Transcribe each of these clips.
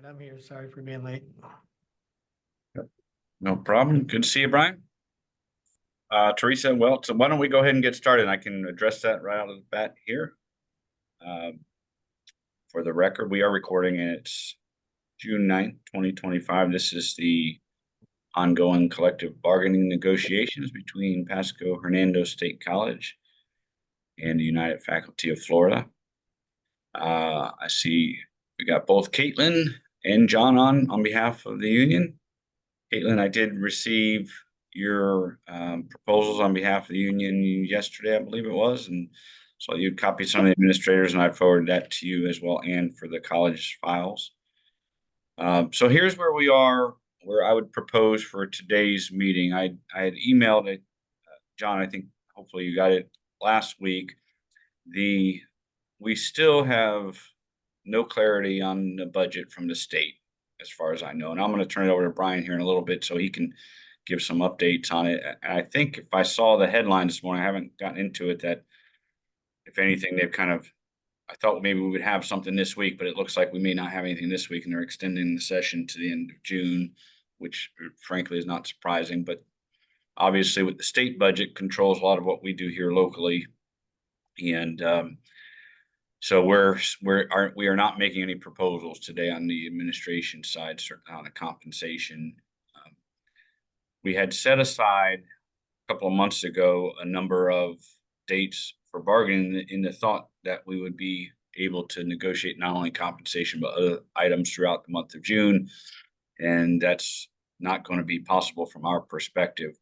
right, I'm here. Sorry for being late. No problem. Good to see you, Brian. Teresa, well, so why don't we go ahead and get started? I can address that right out of the bat here. For the record, we are recording and it's June 9th, 2025. This is the ongoing collective bargaining negotiations between Pasco Hernando State College and the United Faculty of Florida. I see we got both Caitlin and John on behalf of the union. Caitlin, I did receive your proposals on behalf of the union yesterday, I believe it was, and so you copied some of the administrators, and I forwarded that to you as well, and for the college files. So here's where we are, where I would propose for today's meeting. I had emailed it, John. I think hopefully you got it last week. We still have no clarity on the budget from the state, as far as I know. And I'm going to turn it over to Brian here in a little bit so he can give some updates on it. And I think if I saw the headline this morning, I haven't gotten into it, that if anything, they've kind of, I thought maybe we would have something this week, but it looks like we may not have anything this week, and they're extending the session to the end of June, which frankly is not surprising. But obviously with the state budget controls a lot of what we do here locally. And so we are not making any proposals today on the administration side, certainly on the compensation. We had set aside a couple of months ago a number of dates for bargaining in the thought that we would be able to negotiate not only compensation but other items throughout the month of June, and that's not going to be possible from our perspective.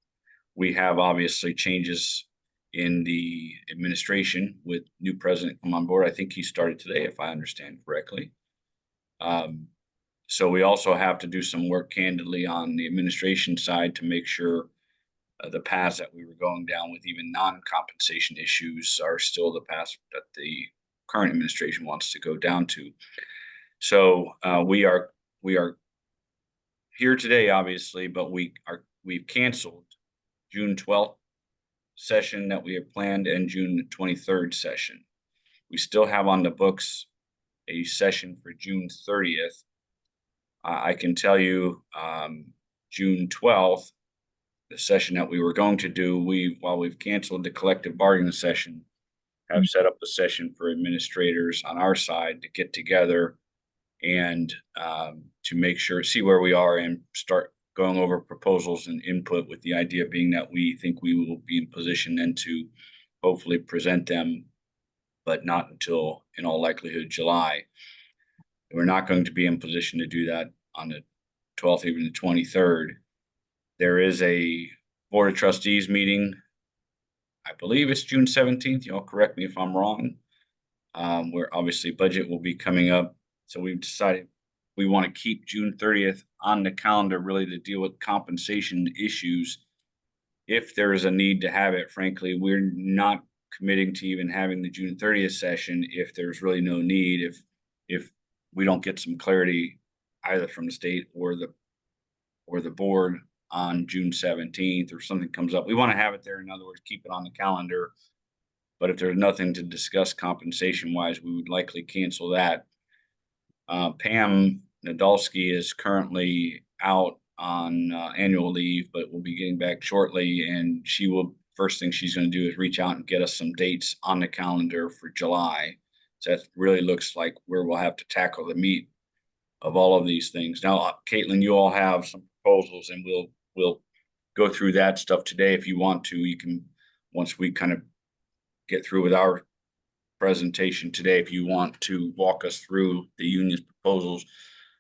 We have obviously changes in the administration with new president come on board. I think he started today, if I understand correctly. So we also have to do some work candidly on the administration side to make sure the paths that we were going down with even non-compensation issues are still the paths that the current administration wants to go down to. So we are here today, obviously, but we've canceled June 12th session that we have planned and June 23rd session. We still have on the books a session for June 30th. I can tell you June 12th, the session that we were going to do, while we've canceled the collective bargaining session, have set up a session for administrators on our side to get together and to make sure, see where we are and start going over proposals and input, with the idea being that we think we will be in position then to hopefully present them, but not until, in all likelihood, July. We're not going to be in position to do that on the 12th, even the 23rd. There is a Board of Trustees meeting. I believe it's June 17th. Y'all correct me if I'm wrong. Where obviously budget will be coming up. So we've decided we want to keep June 30th on the calendar, really, to deal with compensation issues. If there is a need to have it, frankly, we're not committing to even having the June 30th session if there's really no need, if we don't get some clarity either from the state or the board on June 17th, or something comes up. We want to have it there. In other words, keep it on the calendar. But if there's nothing to discuss compensation wise, we would likely cancel that. Pam Nadolski is currently out on annual leave, but will be getting back shortly. And first thing she's going to do is reach out and get us some dates on the calendar for July. So that really looks like where we'll have to tackle the meat of all of these things. Now, Caitlin, you all have some proposals, and we'll go through that stuff today. If you want to, you can, once we kind of get through with our presentation today, if you want to walk us through the union's proposals,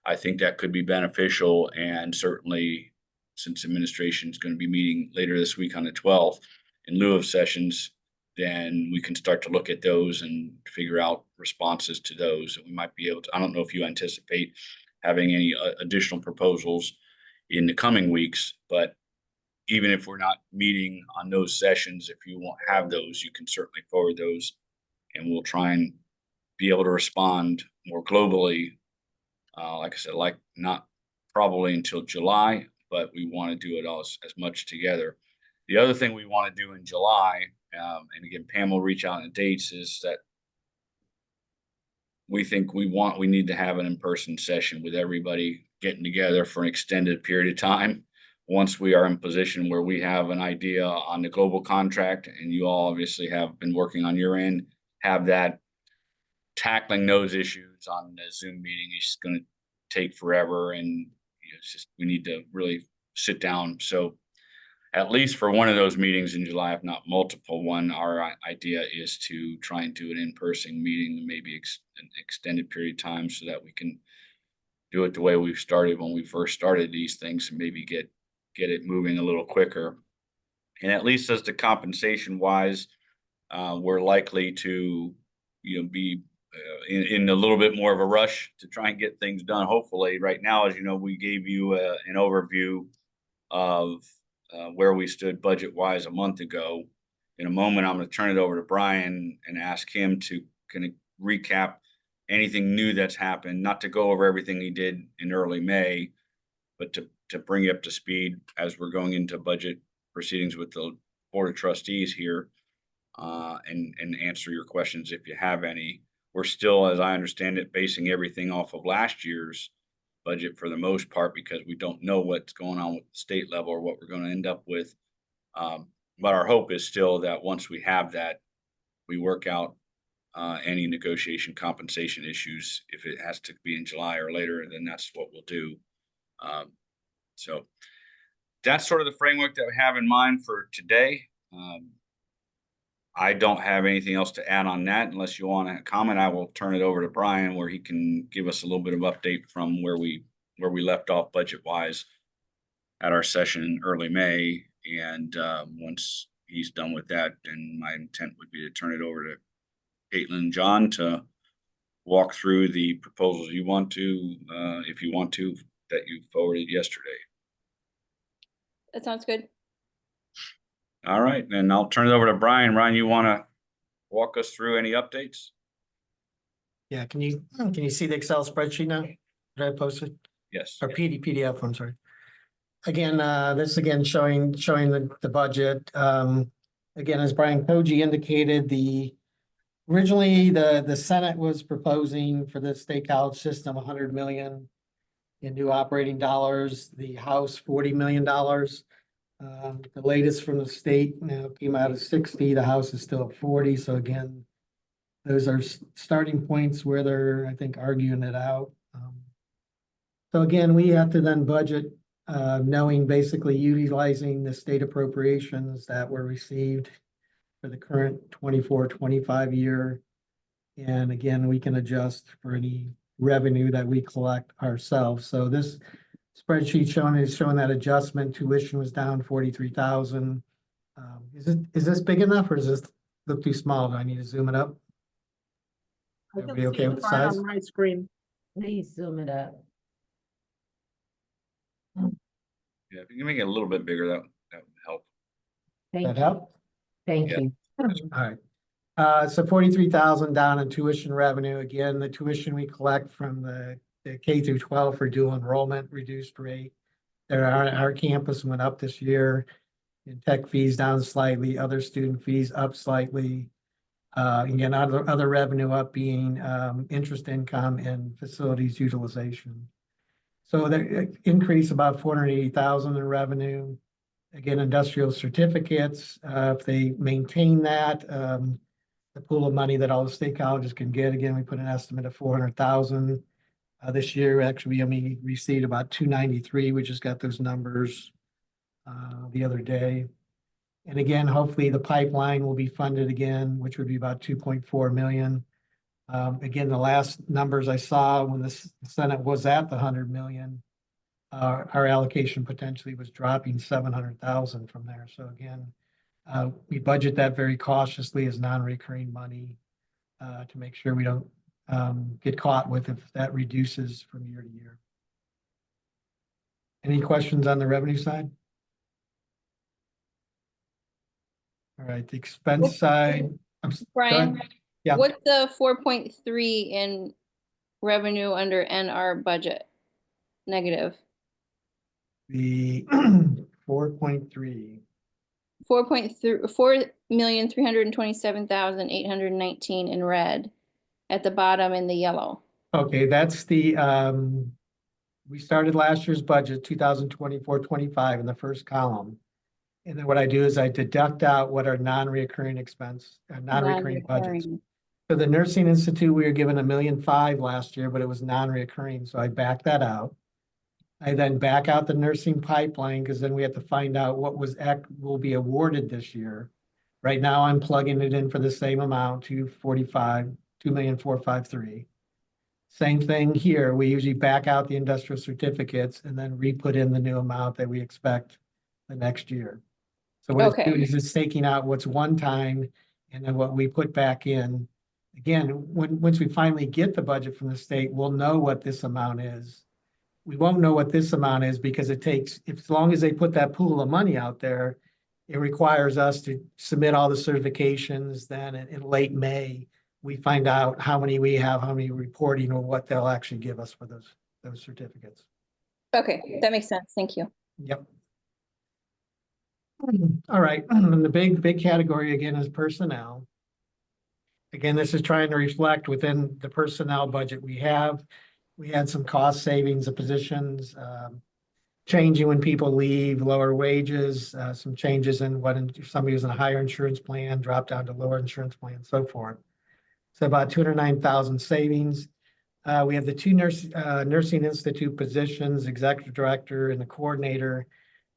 I think that could be beneficial. And certainly, since administration is going to be meeting later this week on the 12th in lieu of sessions, then we can start to look at those and figure out responses to those. And we might be able to, I don't know if you anticipate having any additional proposals in the coming weeks, but even if we're not meeting on those sessions, if you won't have those, you can certainly forward those, and we'll try and be able to respond more globally. Like I said, like not probably until July, but we want to do it all as much together. The other thing we want to do in July, and again, Pam will reach out on dates, is that we think we need to have an in-person session with everybody getting together for an extended period of time. Once we are in position where we have an idea on the global contract, and you all obviously have been working on your end, have that tackling those issues on the Zoom meeting is going to take forever, and it's just we need to really sit down. So at least for one of those meetings in July, if not multiple one, our idea is to try and do an in-person meeting, maybe an extended period of time, so that we can do it the way we've started when we first started these things, and maybe get it moving a little quicker. And at least as the compensation wise, we're likely to, be in a little bit more of a rush to try and get things done. Hopefully, right now, as you know, we gave you an overview of where we stood budget wise a month ago. In a moment, I'm going to turn it over to Brian and ask him to kind of recap anything new that's happened, not to go over everything he did in early May, but to bring you up to speed as we're going into budget proceedings with the Board of Trustees here, and answer your questions if you have any. We're still, as I understand it, basing everything off of last year's budget for the most part, because we don't know what's going on with the state level or what we're going to end up with. But our hope is still that once we have that, we work out any negotiation compensation issues. If it has to be in July or later, then that's what we'll do. So that's sort of the framework that we have in mind for today. I don't have anything else to add on that. Unless you want to comment, I will turn it over to Brian, where he can give us a little bit of update from where we left off budget wise at our session in early May. And once he's done with that, then my intent would be to turn it over to Caitlin and John to walk through the proposals you want to, if you want to, that you forwarded yesterday. That sounds good. All right, then I'll turn it over to Brian. Ryan, you want to walk us through any updates? Yeah, can you see the Excel spreadsheet now that I posted? Yes. Or PDF, I'm sorry. Again, this again showing the budget. Again, as Brian Koji indicated, originally the Senate was proposing for the state college system 100 million in new operating dollars, the House $40 million. The latest from the state now came out of 60, the House is still at 40. So again, those are starting points where they're, I think, arguing it out. So again, we have to then budget, knowing basically utilizing the state appropriations that were received for the current 24-25 year. And again, we can adjust for any revenue that we collect ourselves. So this spreadsheet is showing that adjustment. Tuition was down 43,000. Is this big enough, or does this look too small? Do I need to zoom it up? Everybody okay with the size? On my screen. Please zoom it up. Yeah, if you can make it a little bit bigger, that would help. Thank That you. help? Thank Yeah. you. All right. So 43,000 down in tuition revenue. Again, the tuition we collect from the K through 12 for dual enrollment reduced rate. Our campus went up this year. And tech fees down slightly, other student fees up slightly. Again, other revenue up being interest income and facilities utilization. So the increase about 480,000 in revenue. Again, industrial certificates, if they maintain that, the pool of money that all the state colleges can get, again, we put an estimate of 400,000. This year, actually, we received about 293. We just got those numbers the other day. And again, hopefully the pipeline will be funded again, which would be about 2.4 million. Again, the last numbers I saw when the Senate was at the 100 million, our allocation potentially was dropping 700,000 from there. So again, we budget that very cautiously as non-recurring money to make sure we don't get caught with if that reduces from year to year. Any questions on the revenue side? All right, the expense side. Brian, Yeah. what's the 4.3 in revenue under NR budget? Negative. The 4.3. 4.3, 4,327,819 in red. at the bottom in the yellow. Okay, that's the, we started last year's budget, 2024-25 in the first column. And then what I do is I deduct out what are non-reoccurring expense, non-recurring budgets. Non-recurring. So the Nursing Institute, we were given $1.5 million last year, but it was non-reoccurring, so I back that out. I then back out the nursing pipeline, because then we have to find out what will be awarded this year. Right now, I'm plugging it in for the same amount, 2,453,000. Same thing here, we usually back out the industrial certificates and then re-put in the new amount that we expect the next year. So what it's Okay. doing is it's taking out what's one time and then what we put back in. Again, once we finally get the budget from the state, we'll know what this amount is. We won't know what this amount is because it takes, as long as they put that pool of money out there, it requires us to submit all the certifications. Then in late May, we find out how many we have, how many reporting, or what they'll actually give us for those certificates. Okay, that makes sense. Thank you. Yep. All right, and the big category again is personnel. Again, this is trying to reflect within the personnel budget we have. We had some cost savings of positions, changing when people leave, lower wages, some changes in if somebody was in a higher insurance plan, drop down to lower insurance plan, so forth. So about 209,000 savings. We have the two Nursing Institute positions, executive director and the coordinator,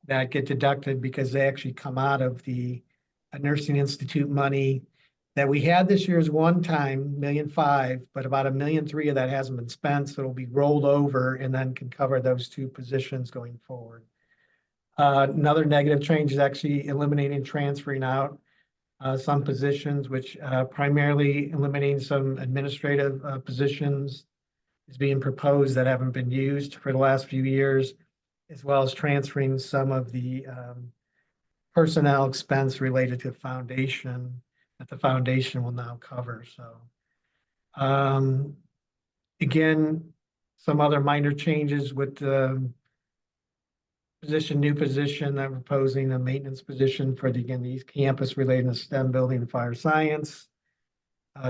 that get deducted because they actually come out of the Nursing Institute money that we had this year is one time, $1.5 million, but about $1.3 million of that hasn't been spent, so it'll be rolled over and then can cover those two positions going forward. Another negative change is actually eliminating, transferring out some positions, which primarily eliminating some administrative positions is being proposed that haven't been used for the last few years, as well as transferring some of the personnel expense related to foundation that the foundation will now cover. So again, some other minor changes with the new position that we're proposing, a maintenance position for the East Campus related to STEM building and fire science.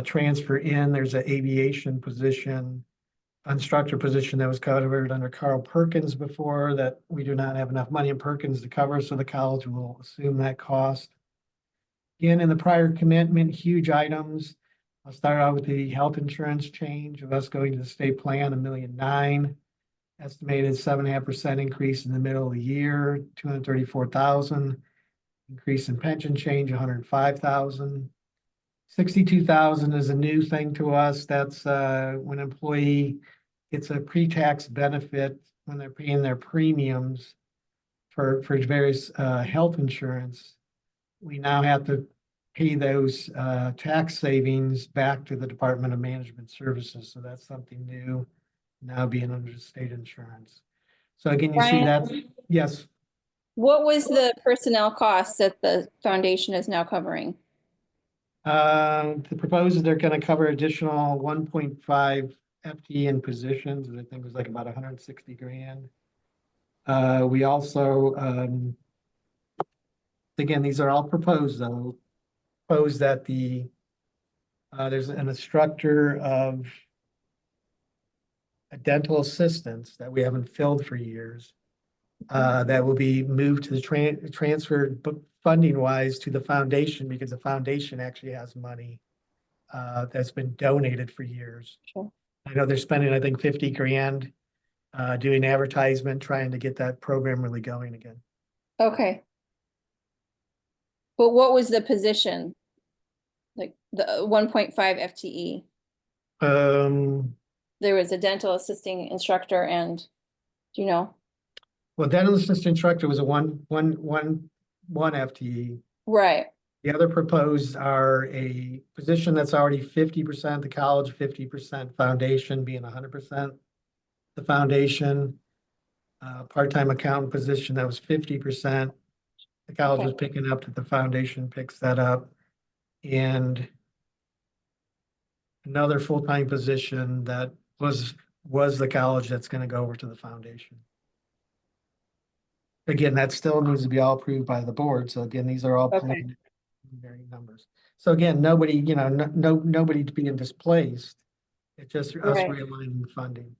Transfer in, there's an aviation position, instructor position that was covered under Carl Perkins before that we do not have enough money in Perkins to cover, so the college will assume that cost. Again, in the prior commitment, huge items. I'll start out with the health insurance change of us going to the state plan, $1.9 million. Estimated 7.5% increase in the middle of the year, 234,000. Increase in pension change, 105,000. 62,000 is a new thing to us. That's when an employee gets a pre-tax benefit when they're paying their premiums for various health insurance. We now have to pay those tax savings back to the Department of Management Services. So that's something new now being under state insurance. So again, you see that, yes. What was the personnel costs that the foundation is now covering? The proposal, they're going to cover additional 1.5 FTE in positions, and I think it was like about 160 grand. We also, again, these are all proposed though. Proposed that there's an instructor of a dental assistants that we haven't filled for years. That will be moved to the transferred funding wise to the foundation because the foundation actually has money that's been donated for years. Sure. I know they're spending, I think, 50 grand doing advertisement, trying to get that program really going again. Okay. But what was the position? Like the 1.5 FTE? There was a dental assisting instructor and, do you know? Well, dental assistant instructor was a one FTE. Right. The other proposed are a position that's already 50% the college, 50% foundation, being 100% the foundation. Part-time accountant position that was 50%. The college was picking up that the foundation picks that up. And another full-time position that was the college that's going to go over to the foundation. Again, that still needs to be all approved by the board. So again, these are all preliminary numbers. So again, nobody, nobody's being displaced. It's just us Right. realigning funding.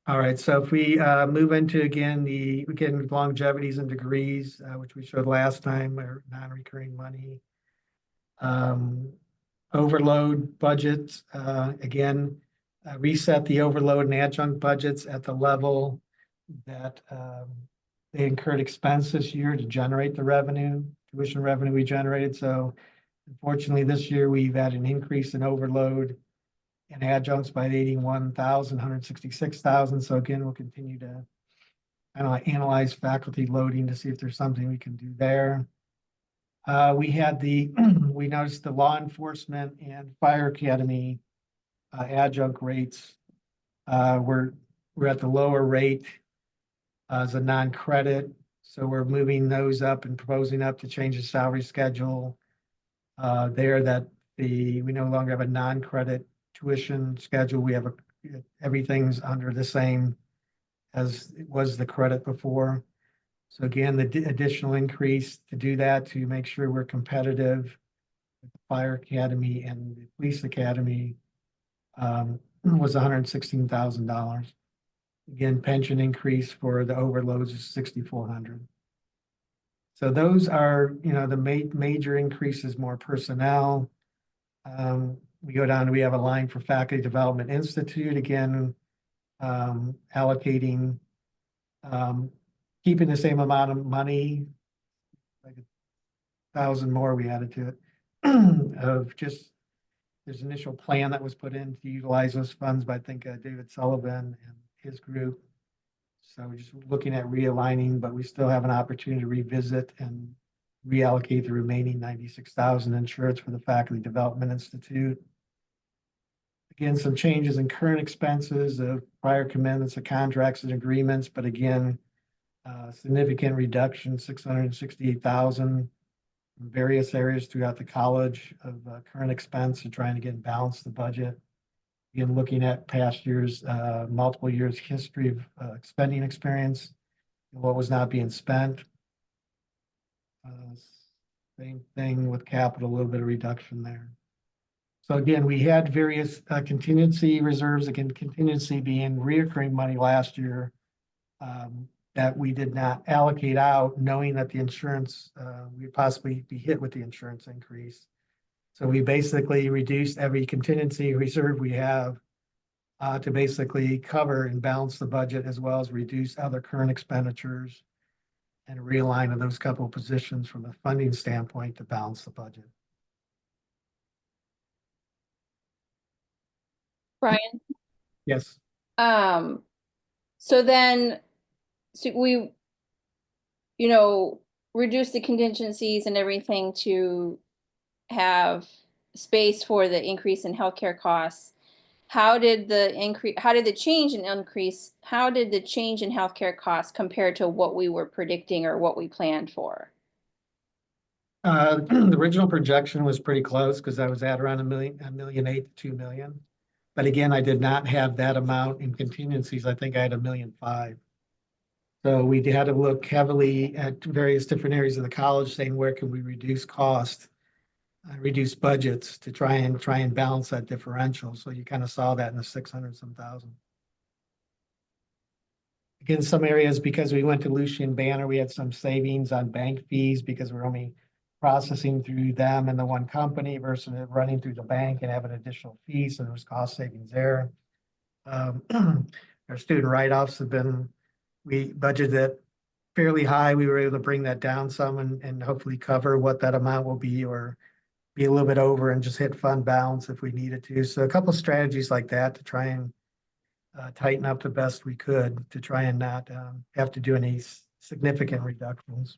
All right, so if we move into again, longevities and degrees, which we showed last time, are non-recurring money. Overload budgets, again, reset the overload and adjunct budgets at the level that they incurred expense this year to generate the revenue, tuition revenue we generated. So unfortunately, this year we've had an increase in overload and adjuncts by 81,000, 166,000. So again, we'll continue to analyze faculty loading to see if there's something we can do there. We noticed the law enforcement and fire academy adjunct rates we're at the lower rate as a non-credit. So we're moving those up and proposing up to change the salary schedule there that we no longer have a non-credit tuition schedule. We have everything's under the same as it was the credit before. So again, the additional increase to do that to make sure we're competitive with the fire academy and the police academy was $116,000. Again, pension increase for the overloads is $6,400. So those are, the major increases, more personnel. We go down, we have a line for Faculty Development Institute, again, allocating, keeping the same amount of money, like 1,000 more we added to it, of just, there's an initial plan that was put in to utilize those funds by, I think, David Sullivan and his group. So we're just looking at realigning, but we still have an opportunity to revisit and reallocate the remaining 96,000 insurance for the Faculty Development Institute. Again, some changes in current expenses of prior commitments of contracts and agreements, but again, significant reduction, 668,000 in various areas throughout the college of current expense and trying to get balance the budget. Again, looking at past years, multiple years history of spending experience and what was not being spent. Same thing with capital, a little bit of reduction there. So again, we had various contingency reserves, again, contingency being reoccurring money last year that we did not allocate out, knowing that the insurance, we'd possibly be hit with the insurance increase. So we basically reduced every contingency reserve we have to basically cover and balance the budget, as well as reduce other current expenditures and realign of those couple of positions from a funding standpoint to balance the budget. Brian, Yes. so then, so we, reduce the contingencies and everything to have space for the increase in healthcare costs. How did the change in healthcare costs compare to what we were predicting or what we planned for? The original projection was pretty close because I was at around $1.8 million to $2 million. But again, I did not have that amount in contingencies. I think I had $1.5 million. So we had to look heavily at various different areas of the college, saying where can we reduce cost, reduce budgets to try and balance that differential. So you kind of saw that in the 600-some thousand. Again, some areas, because we went to Lucian Banner, we had some savings on bank fees because we're only processing through them and the one company versus running through the bank and having additional fees. So there was cost savings there. Our student write-offs we budgeted fairly high. We were able to bring that down some and hopefully cover what that amount will be, or be a little bit over and just hit fund balance if we needed to. So a couple of strategies like that to try and tighten up the best we could to try and not have to do any significant reductions.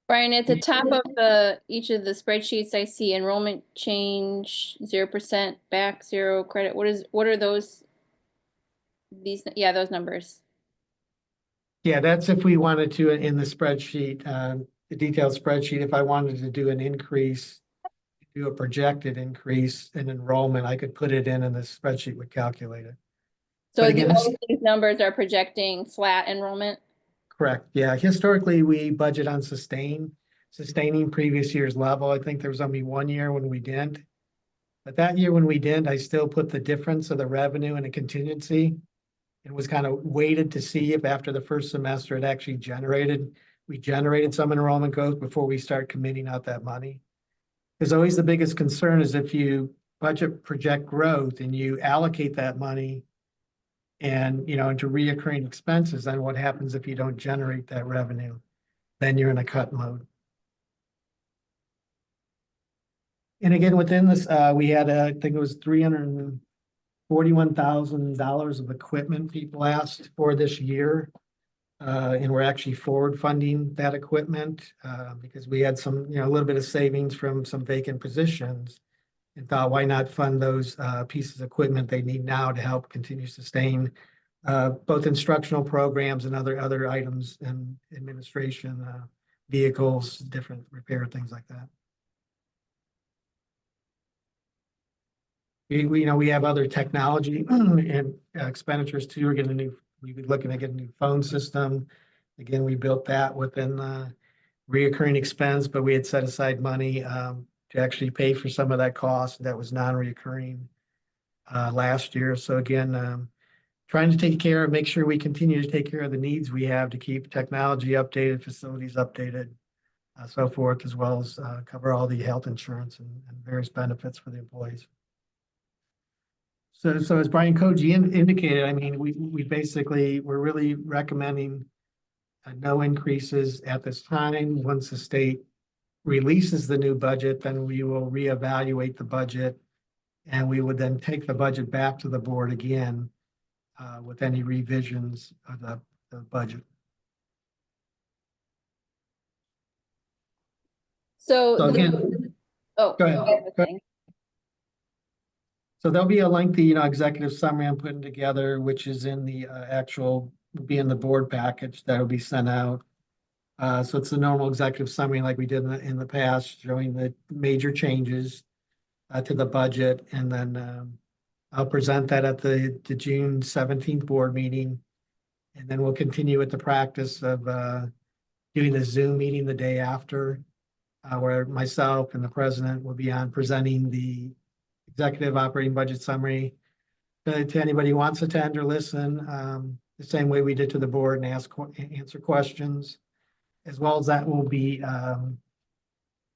Brian, at the top of each of the spreadsheets, I see enrollment change 0%, back 0, credit. What are those? Those numbers. Yeah, that's if we wanted to in the spreadsheet, the detailed spreadsheet. If I wanted to do an increase, do a projected increase in enrollment, I could put it in and the spreadsheet would calculate it. So again, these numbers are projecting flat enrollment? Correct. Yeah. Historically, we budget on sustain. sustaining previous year's level. I think there was only 1 year when we didn't. But that year when we did, I still put the difference of the revenue in a contingency. It was kind of waited to see if after the first semester it actually we generated some enrollment growth before we start committing out that money. Because always the biggest concern is if you budget project growth and you allocate that money and, into reoccurring expenses, then what happens if you don't generate that revenue? Then you're in a cut mode. And again, within this, we had, I think it was $341,000 of equipment people asked for this year. And we're actually forward funding that equipment, because we had some, a little bit of savings from some vacant positions. And thought, why not fund those, pieces of equipment they need now to help continue to sustain, both instructional programs and other items and administration, vehicles, different repair, things like that. We have other technology and expenditures too. We've been looking to get a new phone system. Again, we built that within the reoccurring expense, but we had set aside money to actually pay for some of that cost that was non-reoccurring last year. So again, trying to make sure we continue to take care of the needs we have to keep technology updated, facilities updated, so forth, as well as cover all the health insurance and various benefits for the employees. So as Brian Koji indicated, I mean, we're really recommending no increases at this time. Once the state releases the new budget, then we will reevaluate the budget, and we would then take the budget back to the board again with any revisions of the budget. So, So again, oh, go ahead. go ahead, Go Thing. So there'll be a lengthy, executive summary I'm putting together, which is in the will be in the board package that will be sent out. So it's the normal executive summary like we did in the past, showing the major changes to the budget. And then I'll present that at the June 17th board meeting. And then we'll continue with the practice of doing the Zoom meeting the day after, where myself and the president will be on presenting the executive operating budget summary to anybody who wants to attend or listen, the same way we did to the board, and answer questions, as well as that will be,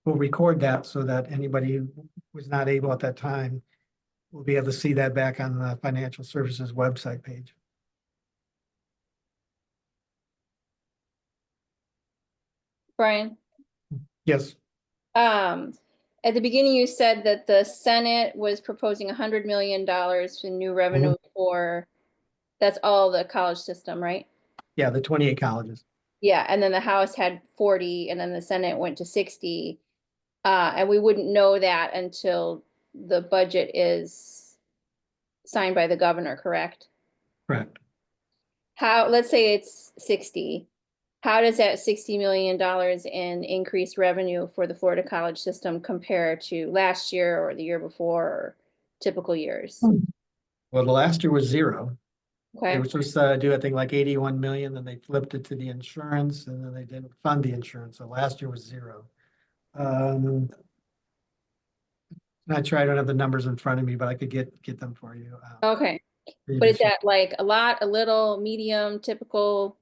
we'll record that so that anybody who was not able at that time will be able to see that back on the financial services website page. Brian, Yes, at the beginning, you said that the Senate was proposing $100 million in new revenue for, that's all the college system, right? yeah, the 28 colleges. Yeah, and then the House had 40, and then the Senate went to 60. And we wouldn't know that until the budget is signed by the governor, correct? Correct. Let's say it's 60. How does that $60 million in increased revenue for the Florida college system compare to last year or the year before or typical years? Well, the last year was zero. They Okay, were supposed to do, I think, like 81 million, then they flipped it to the insurance, and then they didn't fund the insurance. So last year was zero. Not sure, I don't have the numbers in front of me, but I could get them for you. okay. But is that like a lot, a little, medium, typical?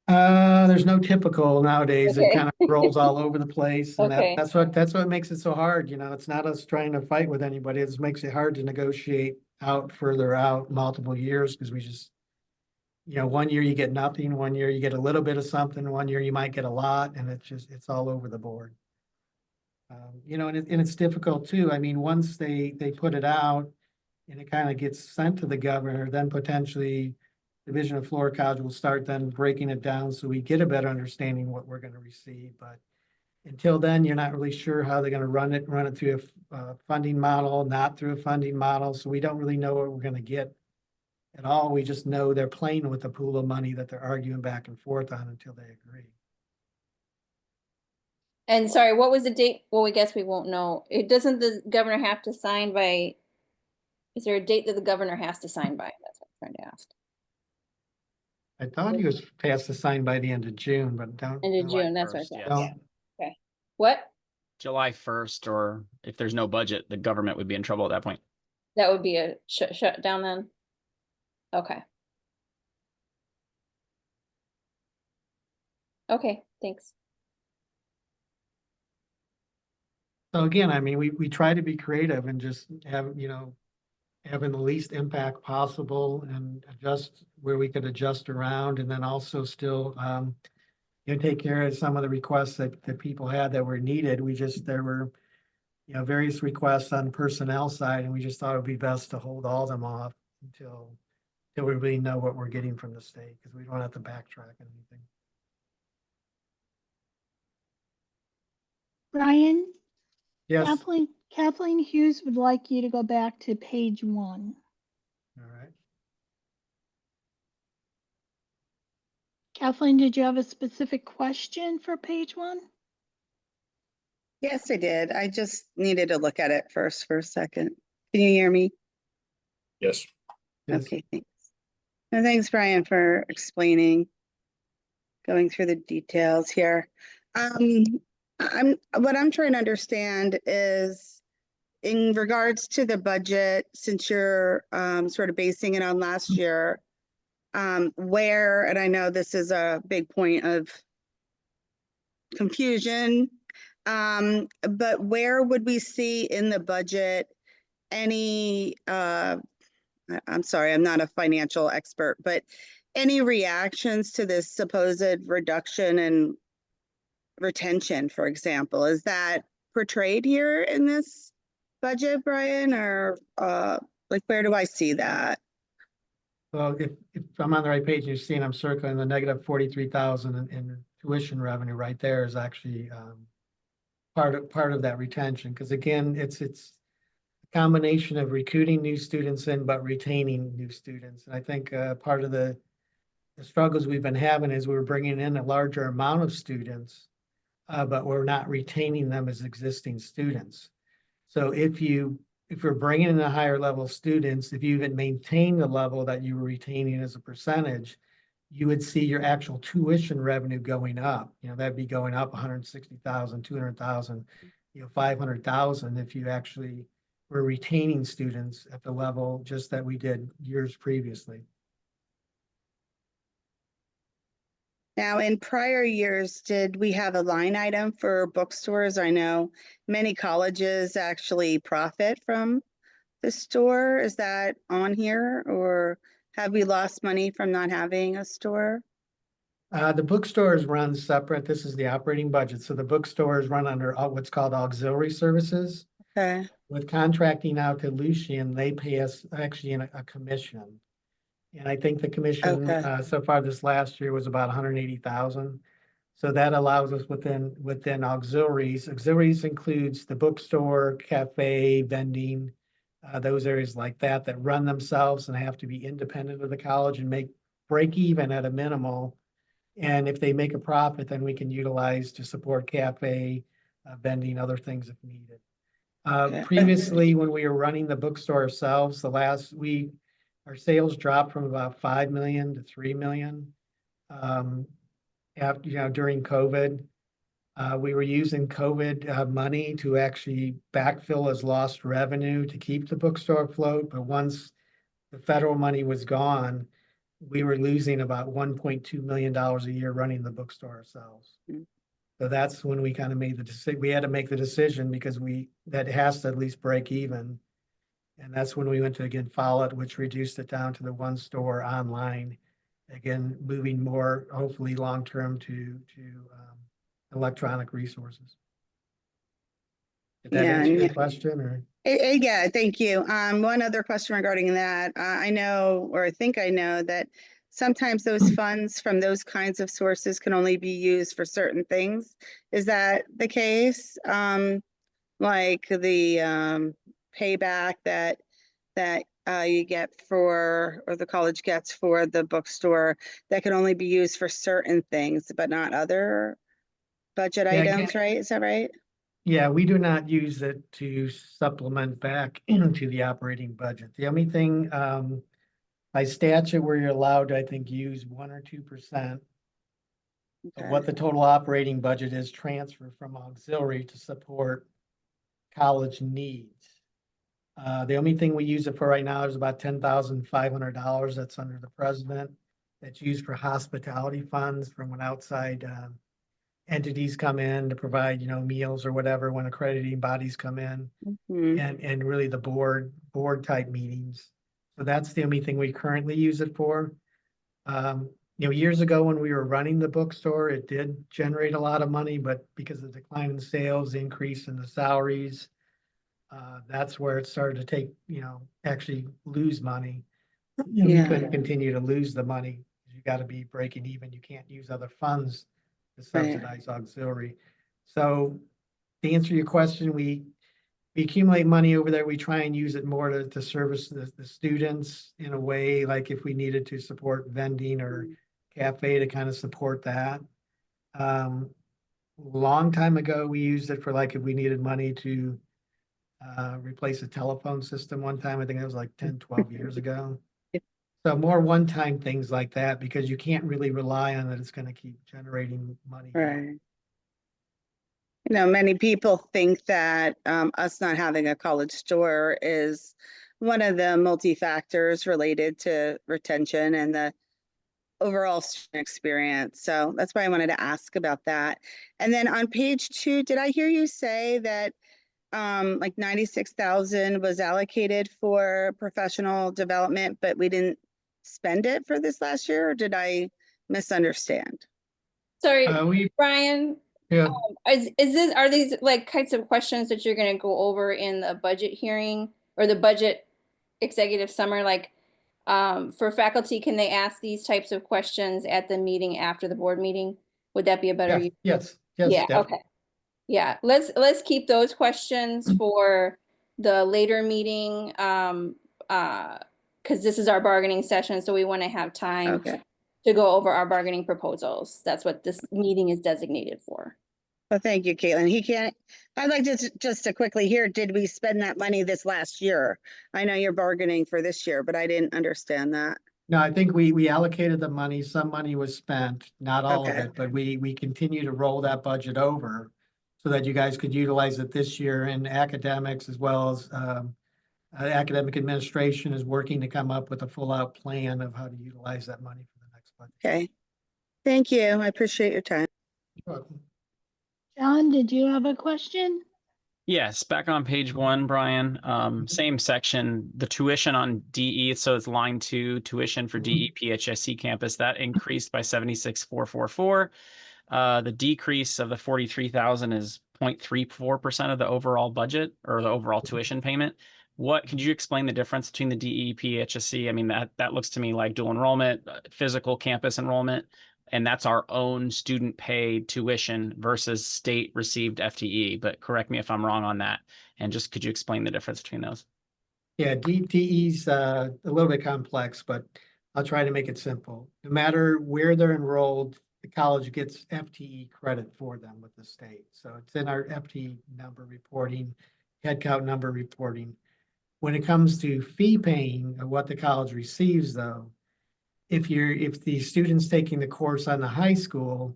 There's no typical nowadays. It Okay. kind of rolls all over the place, and Okay. that's what makes it so hard. It's not us trying to fight with anybody. It just makes it hard to negotiate further out multiple years, because we just, 1 year you get nothing, 1 year you get a little bit of something, 1 year you might get a lot, and it's all over the board. And it's difficult too. I mean, once they put it out and it kind of gets sent to the governor, then potentially Division of Florida College will start then breaking it down so we get a better understanding what we're going to receive. But until then, you're not really sure how they're going to run it through a funding model, not through a funding model. So we don't really know what we're going to get at all. We just know they're playing with a pool of money that they're arguing back and forth on until they agree. And sorry, what was the date? Well, we guess we won't know. Doesn't the governor have to sign by, is there a date that the governor has to sign by? That's what I'm trying to ask. I thought he was passed to sign by the end of June, but don't. End of don't- June, that's what I First, thought. yes. Don't, Okay. What? July 1st, or if there's no budget, the government would be in trouble at that point. That would be a shutdown then? Okay. Okay, thanks. So again, I mean, we try to be creative and just have, having the least impact possible and adjust where we could adjust around, and then also still, take care of some of the requests that people had that were needed. There were, various requests on personnel side, and we just thought it'd be best to hold all of them off until we really know what we're getting from the state, because we don't have to backtrack on anything. Brian, Yes, all Kathleen Hughes would like you to go back to page 1. right. Kathleen, did you have a specific question for page 1? Yes, I did. I just needed to look at it first for a second. Can you hear me? Yes. Yes. Okay, thanks. And thanks, Brian, for explaining, going through the details here. What I'm trying to understand is in regards to the budget, since you're sort of basing it on last year, where, and I know this is a big point of confusion, but where would we see in the budget any, I'm sorry, I'm not a financial expert, but any reactions to this supposed reduction in retention, for example? Is that portrayed here in this budget, Brian, or like where do I see that? Well, if I'm on the right page, you're seeing I'm circling the negative 43,000 in tuition revenue right there is actually part of that retention. Because again, it's a combination of recruiting new students in, but retaining new students. And I think part of the struggles we've been having is we're bringing in a larger amount of students, but we're not retaining them as existing students. So if you're bringing in a higher level of students, if you even maintain the level that you were retaining as a percentage, you would see your actual tuition revenue going up. That'd be going up 160,000, 200,000, 500,000 if you actually were retaining students at the level just that we did years previously. Now, in prior years, did we have a line item for bookstores? I know many colleges actually profit from the store. Is that on here, or have we lost money from not having a store? The bookstores run separate. This is the operating budget. So the bookstores run under what's called auxiliary services. Okay, With contracting out to Lucian, they pay us actually a commission. And I think the commission Okay. so far this last year was about 180,000. So that allows us within auxiliaries. Auxiliaries includes the bookstore, cafe, vending, those areas like that run themselves and have to be independent of the college and break even at a minimal. And if they make a profit, then we can utilize to support cafe, vending, other things if needed. Okay. Previously, when we were running the bookstore ourselves, our sales dropped from about 5 million to 3 million. After, during COVID, we were using COVID money to actually backfill as lost revenue to keep the bookstore afloat. But once the federal money was gone, we were losing about $1.2 million a year running the bookstore ourselves. Mm. So that's when we kind of made the decision. We had to make the decision because that has to at least break even. And that's when we went to, again, Follett, which reduced it down to the one store online. Again, moving more, hopefully long-term to electronic resources. Did that Yeah, answer your yeah. question or? Yeah, thank you. One other question regarding that. I know, or I think I know, that sometimes those funds from those kinds of sources can only be used for certain things. Is that the case? Like the payback that you get for, or the college gets for the bookstore, that can only be used for certain things, but not other budget Yeah, items, right? Is that right? Yeah, we do not use it to supplement back into the operating budget. The only thing, by statute, where you're allowed to, I think, use 1 or 2% Okay. what the total operating budget is transferred from auxiliary to support college needs. The only thing we use it for right now is about $10,500. That's under the president. That's used for hospitality funds from when outside entities come in to provide, meals or whatever when accrediting bodies come in, Mhm. and really the board type meetings. So that's the only thing we currently use it for. Years ago when we were running the bookstore, it did generate a lot of money, but because of the decline in sales, increase in the salaries, that's where it started to take, actually lose money. We Yeah. couldn't continue to lose the money. You got to be breaking even. You can't use other funds to Right. subsidize auxiliary. So to answer your question, we accumulate money over there. We try and use it more to service the students in a way, like if we needed to support vending or cafe to kind of support that. Long time ago, we used it for like if we needed money to replace a telephone system one time. I think that was like 10, 12 years ago. Yep. So more one-time things like that, because you can't really rely on that it's going to keep generating money. Right. Many people think that us not having a college store is one of the multi-factors related to retention and the overall student experience. So that's why I wanted to ask about that. And then on page 2, did I hear you say that like 96,000 was allocated for professional development, but we didn't spend it for this last year, or did I misunderstand? Sorry, We, Brian, yeah, are these like kinds of questions that you're gonna go over in the budget hearing or the budget executive summer? Like, for faculty, can they ask these types of questions at the meeting after the board meeting? Would that be a better? yes, Yeah, definitely. okay. Yeah, let's keep those questions for the later meeting, because this is our bargaining session, so we want to have time Okay. to go over our bargaining proposals. That's what this meeting is designated for. Well, thank you, Caitlin. I'd like to just to quickly hear, did we spend that money this last year? I know you're bargaining for this year, but I didn't understand that. No, I think we allocated the money. Some money was spent, not all of Okay. it, but we continue to roll that budget over so that you guys could utilize it this year. And academics as well as academic administration is working to come up with a full out plan of how to utilize that money for the next budget. Okay. Thank you. I appreciate your time. You're welcome. John, did you have a question? Yes, back on page 1, Brian, same section, the tuition on DE, so it's line 2, tuition for DE PHSC campus, that increased by 76,444. The decrease of the 43,000 is 0.34% of the overall budget or the overall tuition payment. Could you explain the difference between the DE PHSC? I mean, that looks to me like dual enrollment, physical campus enrollment, and that's our own student paid tuition versus state received FTE. But correct me if I'm wrong on that. And just could you explain the difference between those? Yeah, DTE's a little bit complex, but I'll try to make it simple. No matter where they're enrolled, the college gets FTE credit for them with the state. So it's in our FTE number reporting, head count number reporting. When it comes to fee paying of what the college receives though, if the student's taking the course on the high school,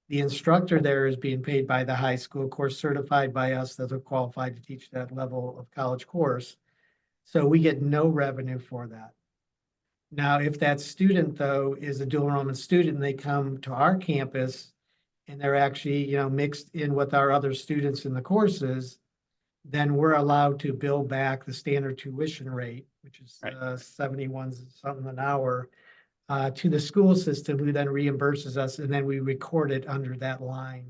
the instructor there is being paid by the high school, course certified by us that are qualified to teach that level of college course. So we get no revenue for that. Now, if that student though is a dual enrollment student and they come to our campus and they're actually, mixed in with our other students in the courses, then we're allowed to bill back the standard tuition rate, which is Right. 71 something an hour, to the school system, who then reimburses us, and then we record it under that line.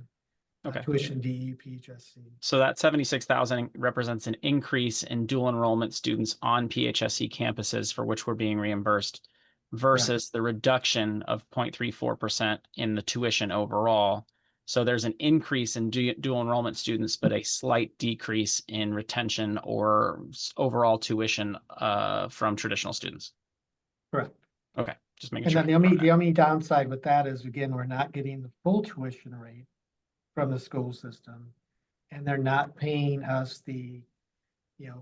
Okay. Tuition DE PHSC. So that 76,000 represents an increase in dual enrollment students on PHSC campuses for which we're being reimbursed versus the reduction of 0.34% in the tuition overall. So there's an increase in dual enrollment students, but a slight decrease in retention or overall tuition from traditional students. Correct. Okay, just making And sure. then the only downside with that is, again, we're not getting the full tuition rate from the school system. And they're not paying us the,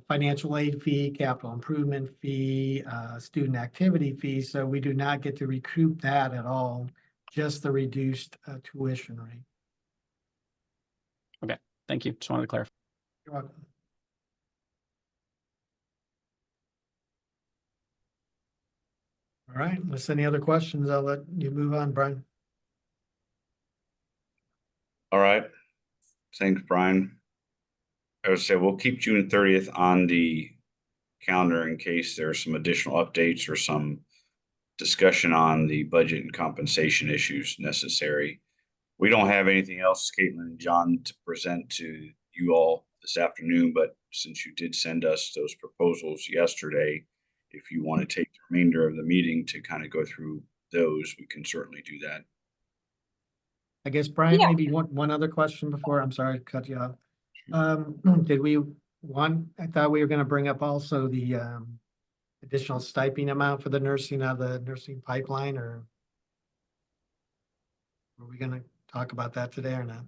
financial aid fee, capital improvement fee, student activity fee. So we do not get to recoup that at all just the reduced tuition rate. Thank you. Just wanted to clarify. You're welcome. All right, unless any other questions, I'll let you move on, Brian. All right. Thanks, Brian. I would say we'll keep June 30th on the calendar in case there's some additional updates or some discussion on the budget and compensation issues necessary. We don't have anything else, Caitlin and John, to present to you all this afternoon, but since you did send us those proposals yesterday, if you want to take the remainder of the meeting to kind of go through those, we can certainly do that. I guess, Brian, Yeah. maybe one other question before, I'm sorry to cut you off. I thought we were gonna bring up also the additional stipend amount for the nursing of the nursing pipeline, or are we gonna talk about that today or not?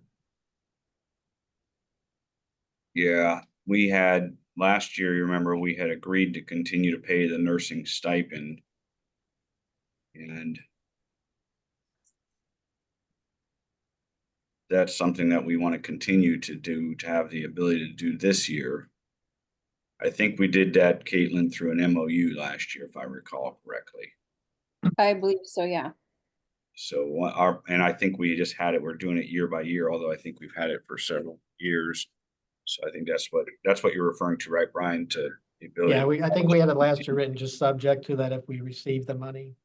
Yeah, we had last year, you remember, we had agreed to continue to pay the nursing stipend. And that's something that we want to continue to do, to have the ability to do this year. I think we did that, Caitlin, through an MOU last year, if I recall correctly. I believe so, yeah. So and I think we just had it, we're doing it year by year, although I think we've had it for several years. So I think that's what you're referring to, right, Brian, to the ability? Yeah, I think we had it last year written, just subject to that if we receive the money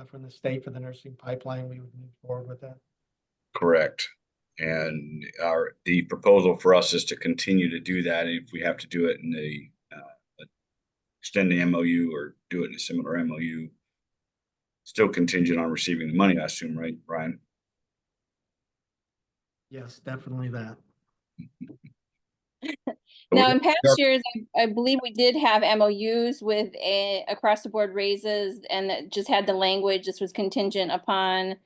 from the state for the nursing pipeline, we would move forward with that. Correct. And the proposal for us is to continue to do that. And if we have to do it in the extend the MOU or do it in a similar MOU, still contingent on receiving the money, I assume, right, Brian? Yes, definitely that. Now, in past years, I believe we did have MOUs with across the board raises, and that just had the language, this was contingent upon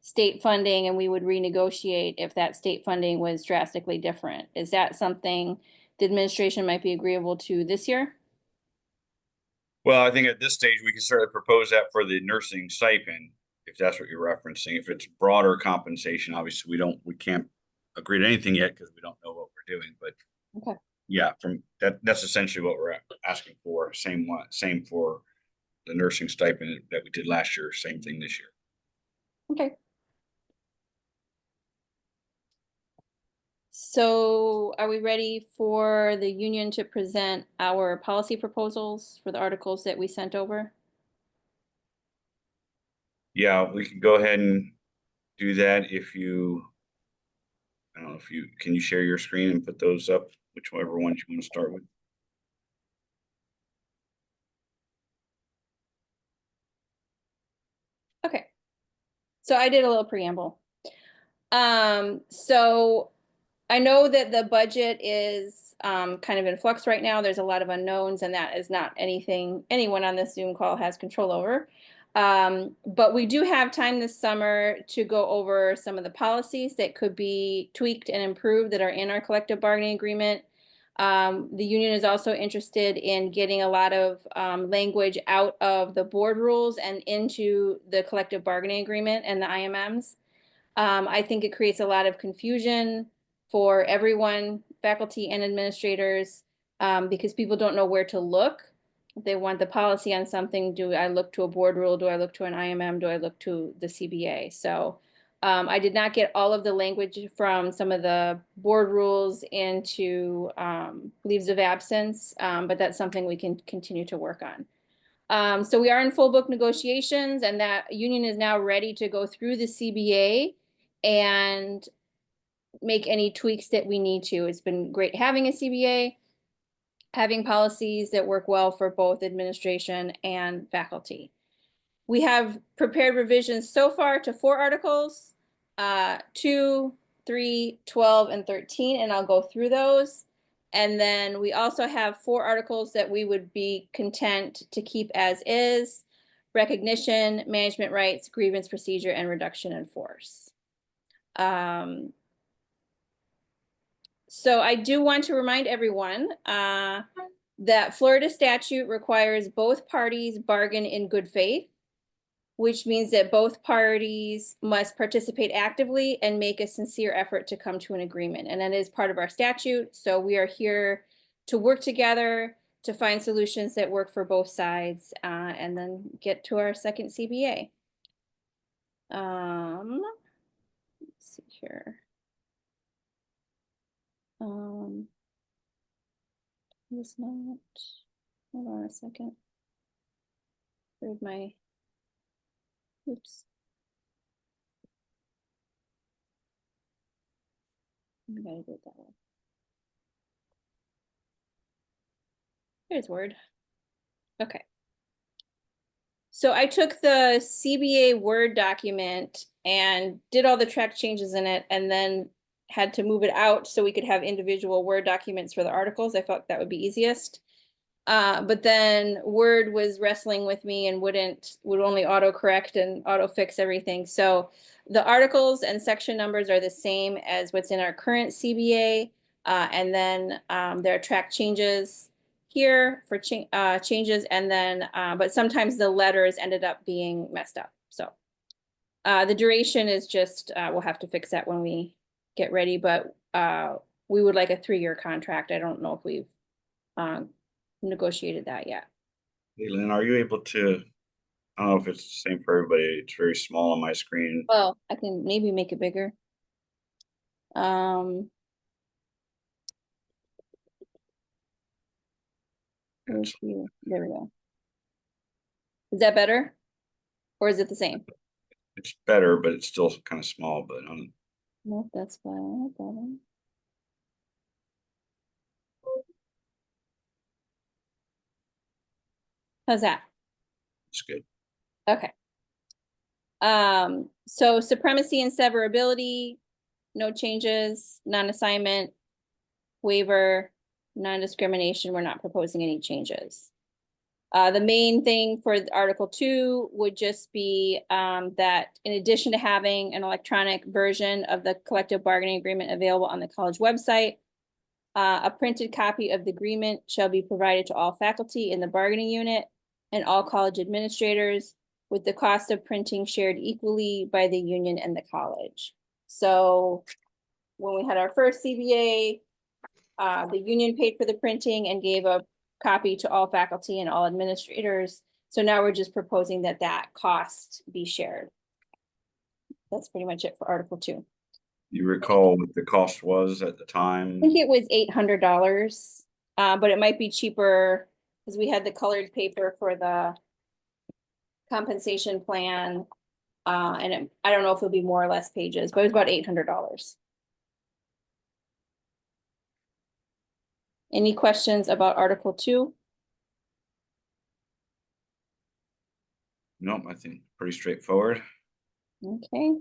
state funding, and we would renegotiate if that state funding was drastically different. Is that something the administration might be agreeable to this year? Well, I think at this stage, we can certainly propose that for the nursing stipend, if that's what you're referencing. If it's broader compensation, obviously we can't agree to anything yet because we don't know what we're doing, but Okay. yeah, that's essentially what we're asking for. Same for the nursing stipend that we did last year, same thing this year. Okay. So are we ready for the union to present our policy proposals for the articles that we sent over? Yeah, we can go ahead and do that I don't know can you share your screen and put those up, whichever ones you want to start with? Okay. So I did a little preamble. So I know that the budget is kind of in flux right now. There's a lot of unknowns, and that is not anything anyone on this Zoom call has control over. But we do have time this summer to go over some of the policies that could be tweaked and improved that are in our collective bargaining agreement. The union is also interested in getting a lot of language out of the board rules and into the collective bargaining agreement and the IMMs. I think it creates a lot of confusion for everyone, faculty and administrators, because people don't know where to look. If they want the policy on something, do I look to a board rule? Do I look to an IMM? Do I look to the CBA? So I did not get all of the language from some of the board rules into leaves of absence, but that's something we can continue to work on. So we are in full book negotiations, and that union is now ready to go through the CBA and make any tweaks that we need to. It's been great having a CBA, having policies that work well for both administration and faculty. We have prepared revisions so far to 4 articles, 2, 3, 12, and 13, and I'll go through those. And then we also have 4 articles that we would be content to keep as is: recognition, management rights, grievance procedure, and reduction in force. So I do want to remind everyone that Florida statute requires both parties bargain in good faith. which means that both parties must participate actively and make a sincere effort to come to an agreement. And that is part of our statute. So we are here to work together to find solutions that work for both sides, and then get to our second CBA. Let's see here. It's not, hold on a second. Where'd my, oops. I gotta do it that way. Here's Word. Okay. So I took the CBA Word document and did all the track changes in it, and then had to move it out so we could have individual Word documents for the articles. I felt that would be easiest. But then Word was wrestling with me and would only autocorrect and auto-fix everything. So the articles and section numbers are the same as what's in our current CBA. And then there are track changes here for changes, and then but sometimes the letters ended up being messed up. So the duration is just we'll have to fix that when we get ready, but we would like a 3-year contract. I don't know if we've negotiated that yet. Hey, Lynn, are you able to, I don't know if it's the same for everybody, it's very small on my screen. Well, I can maybe make it bigger. Where's you? There we go. Is that better? Or is it the same? It's better, but it's still kind of small, but Nope, that's fine. Better. How's that? it's good. Okay. So supremacy and severability, no changes, non-assignment, waiver, non-discrimination, we're not proposing any changes. The main thing for Article 2 would just be that in addition to having an electronic version of the collective bargaining agreement available on the college website, a printed copy of the agreement shall be provided to all faculty in the bargaining unit and all college administrators, with the cost of printing shared equally by the union and the college. So when we had our first CBA, the union paid for the printing and gave a copy to all faculty and all administrators. So now we're just proposing that that cost be shared. That's pretty much it for Article 2. You recall what the cost was at the time? I think it was $800, but it might be cheaper because we had the colored paper for the compensation plan. And I don't know if it'll be more or less pages, but it was about $800. Any questions about Article 2? Nope, I think pretty straightforward. Okay.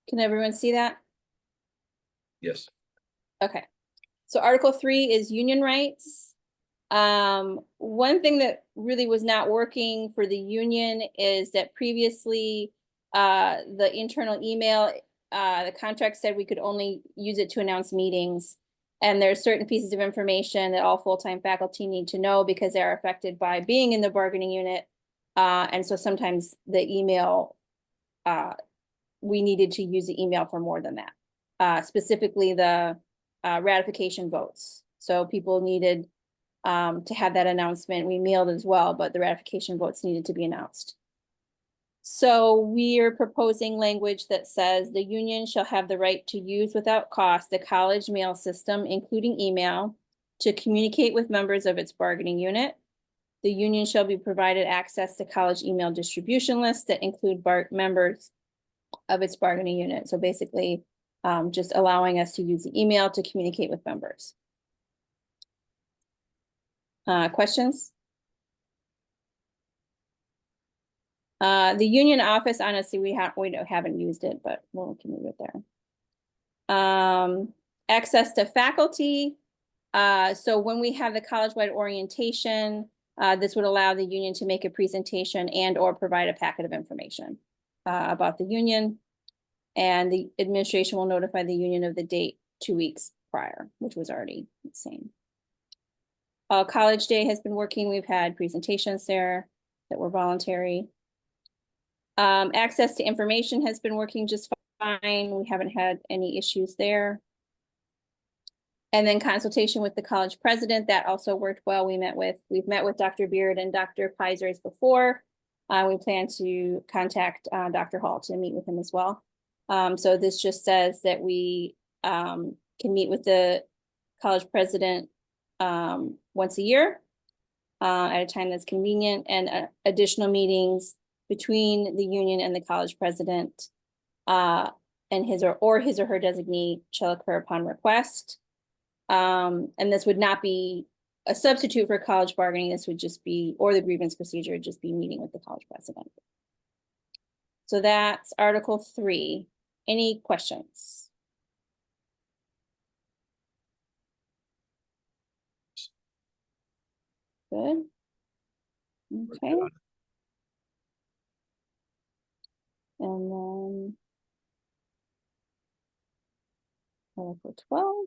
Can everyone see that? Yes. Okay. So Article 3 is union rights. One thing that really was not working for the union is that previously the internal email, the contract said we could only use it to announce meetings. And there are certain pieces of information that all full-time faculty need to know because they are affected by being in the bargaining unit. And so sometimes the email, we needed to use the email for more than that. Specifically the ratification votes. So people needed to have that announcement. We mailed as well, but the ratification votes needed to be announced. So we are proposing language that says the union shall have the right to use without cost the college mail system, including email, to communicate with members of its bargaining unit. The union shall be provided access to college email distribution lists that include members of its bargaining unit. So basically, just allowing us to use the email to communicate with members. Questions? The union office, honestly, we haven't used it, but we can leave it there. Access to faculty. So when we have the college-wide orientation, This would allow the union to make a presentation and or provide a packet of information about the union. And the administration will notify the union of the date 2 weeks prior, which was already the same. College Day has been working. We've had presentations there that were voluntary. Access to information has been working just fine. We haven't had any issues there. And then consultation with the college president, that also worked well. We've met with Dr. Beard and Dr. Pizers before. We plan to contact Dr. Hall to meet with him as well. So this just says that we can meet with the college president once a year at a time that's convenient, and additional meetings between the union and the college president and his or her designee shall occur upon request. And this would not be a substitute for college bargaining. This would just be, or the grievance procedure would just be meeting with the college president. So that's Article 3. Any questions? Good. Okay. And then Article 12.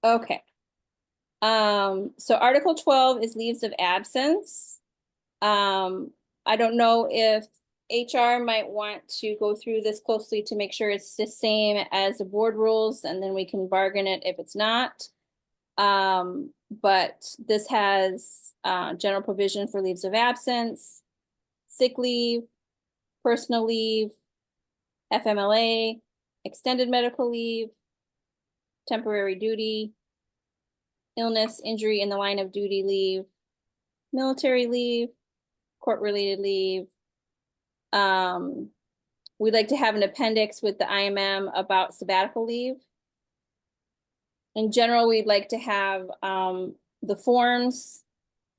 Okay. So Article 12 is leaves of absence. I don't know if HR might want to go through this closely to make sure it's the same as the board rules, and then we can bargain it if it's not. But this has general provision for leaves of absence, sick leave, personal leave, FMLA, extended medical leave, temporary duty, illness, injury in the line of duty leave, military leave, court-related leave. We'd like to have an appendix with the IMM about sabbatical leave. In general, we'd like to have the forms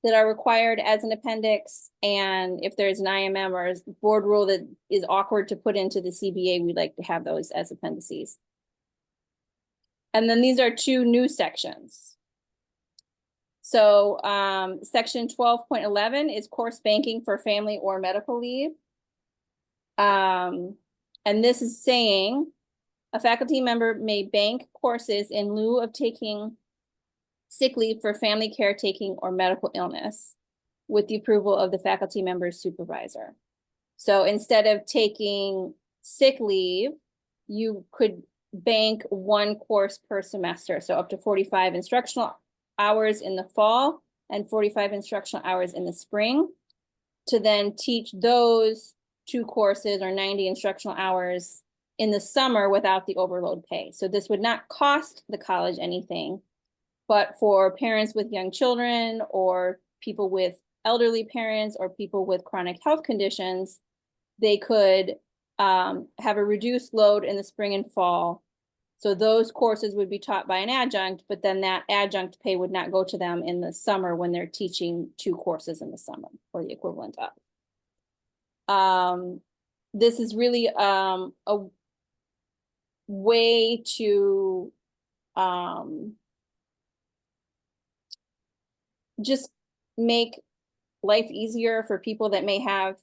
that are required as an appendix, and if there's an IMM or a board rule that is awkward to put into the CBA, we'd like to have those as appendices. And then these are 2 new sections. So section 12.11 is course banking for family or medical leave. And this is saying a faculty member may bank courses in lieu of taking sick leave for family caretaking or medical illness with the approval of the faculty member's supervisor. So instead of taking sick leave, you could bank 1 course per semester. So up to 45 instructional hours in the fall and 45 instructional hours in the spring, to then teach those 2 courses or 90 instructional hours in the summer without the overload pay. So this would not cost the college anything, but for parents with young children or people with elderly parents or people with chronic health conditions, they could have a reduced load in the spring and fall. So those courses would be taught by an adjunct, but then that adjunct pay would not go to them in the summer when they're teaching 2 courses in the summer, or the equivalent of. This is really a way to just make life easier for people that may have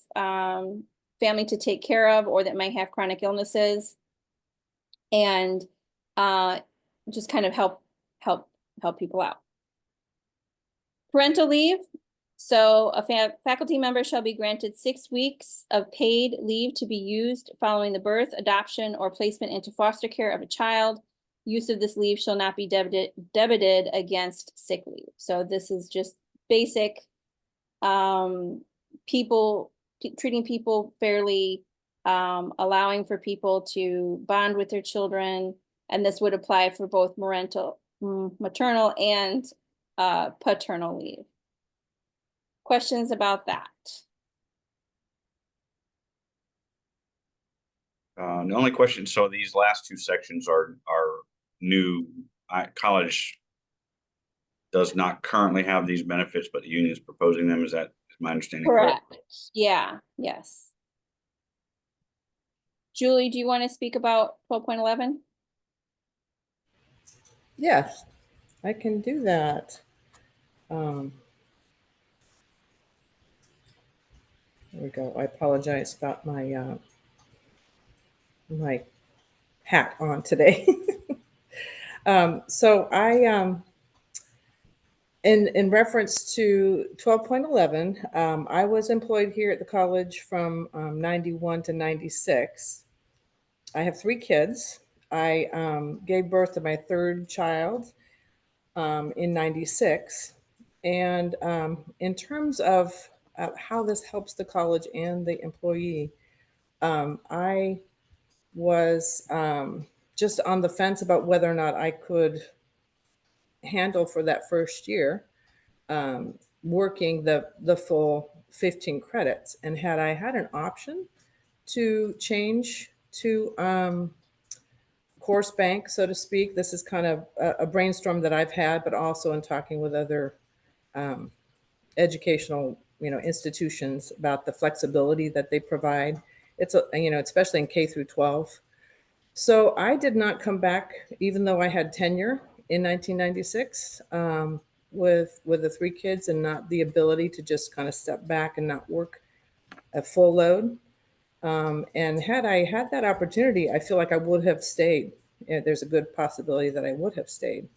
family to take care of, or that might have chronic illnesses, and just kind of help people out. Parental leave. So a faculty member shall be granted 6 weeks of paid leave to be used following the birth, adoption, or placement into foster care of a child. Use of this leave shall not be debited against sick leave. So this is just basic treating people fairly, allowing for people to bond with their children, and this would apply for both maternal and paternal leave. Questions about that? The only question, so these last two sections are new. College does not currently have these benefits, but the union is proposing them. Is my understanding correct? Correct. Yeah, yes. Julie, do you want to speak about 12.11? Yes, I can do that. There we go. I apologize about my my hat on today. So in reference to 12.11, I was employed here at the college from 91 to 96. I have 3 kids. I gave birth to my 3rd child in 96. And in terms of how this helps the college and the employee, I was just on the fence about whether or not I could handle for that first year working the full 15 credits. And had I had an option to change to course bank, so to speak, this is kind of a brainstorm that I've had, but also in talking with other educational, institutions about the flexibility that they provide. It's especially in K through 12. So I did not come back, even though I had tenure in 1996 with the 3 kids and not the ability to just kind of step back and not work a full load. And had I had that opportunity, I feel like I would have stayed. There's a good possibility that I would have stayed.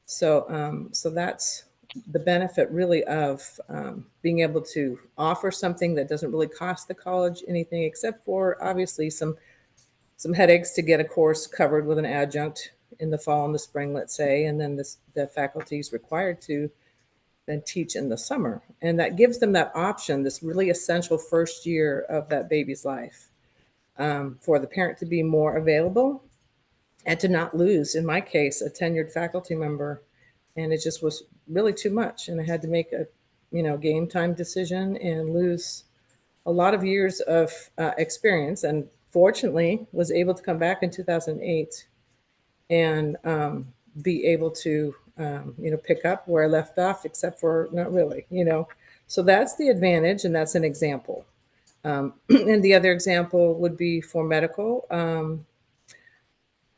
So that's the benefit really of being able to offer something that doesn't really cost the college anything, except for obviously some headaches to get a course covered with an adjunct in the fall and the spring, let's say, and then the faculty is required to then teach in the summer. And that gives them that option, this really essential first year of that baby's life, for the parent to be more available and to not lose, in my case, a tenured faculty member. And it just was really too much. And I had to make a, game time decision and lose a lot of years of experience. And fortunately was able to come back in 2008 and be able to, pick up where I left off, except for not really, So that's the advantage, and that's an example. And the other example would be for medical.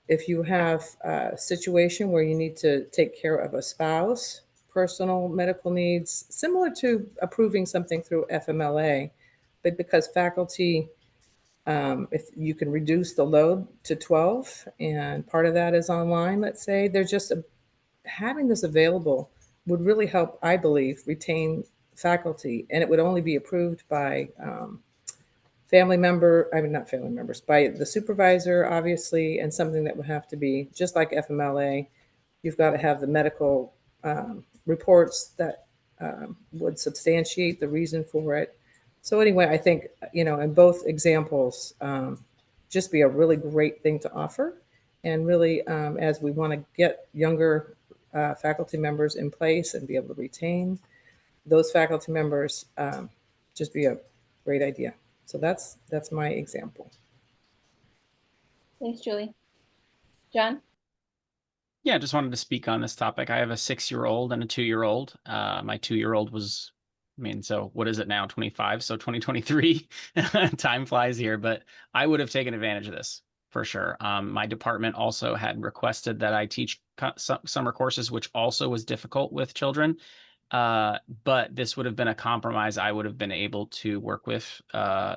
If you have a situation where you need to take care of a spouse, personal medical needs, similar to approving something through FMLA, but because faculty, if you can reduce the load to 12 and part of that is online, let's say, they're just having this available would really help, I believe, retain faculty. And it would only be approved by not family members, by the supervisor, obviously, and something that would have to be just like FMLA. You've got to have the medical reports that would substantiate the reason for it. So anyway, I think, in both examples, just be a really great thing to offer. And really, as we want to get younger faculty members in place and be able to retain those faculty members, just be a great idea. So that's my example. Thanks, Julie. John? Yeah, I just wanted to speak on this topic. I have a 6-year-old and a 2-year-old. My 2-year-old was, so what is it now? 25. So 2023 time flies here, but I would have taken advantage of this for sure. My department also had requested that I teach summer courses, which also was difficult with children. But this would have been a compromise I would have been able to work with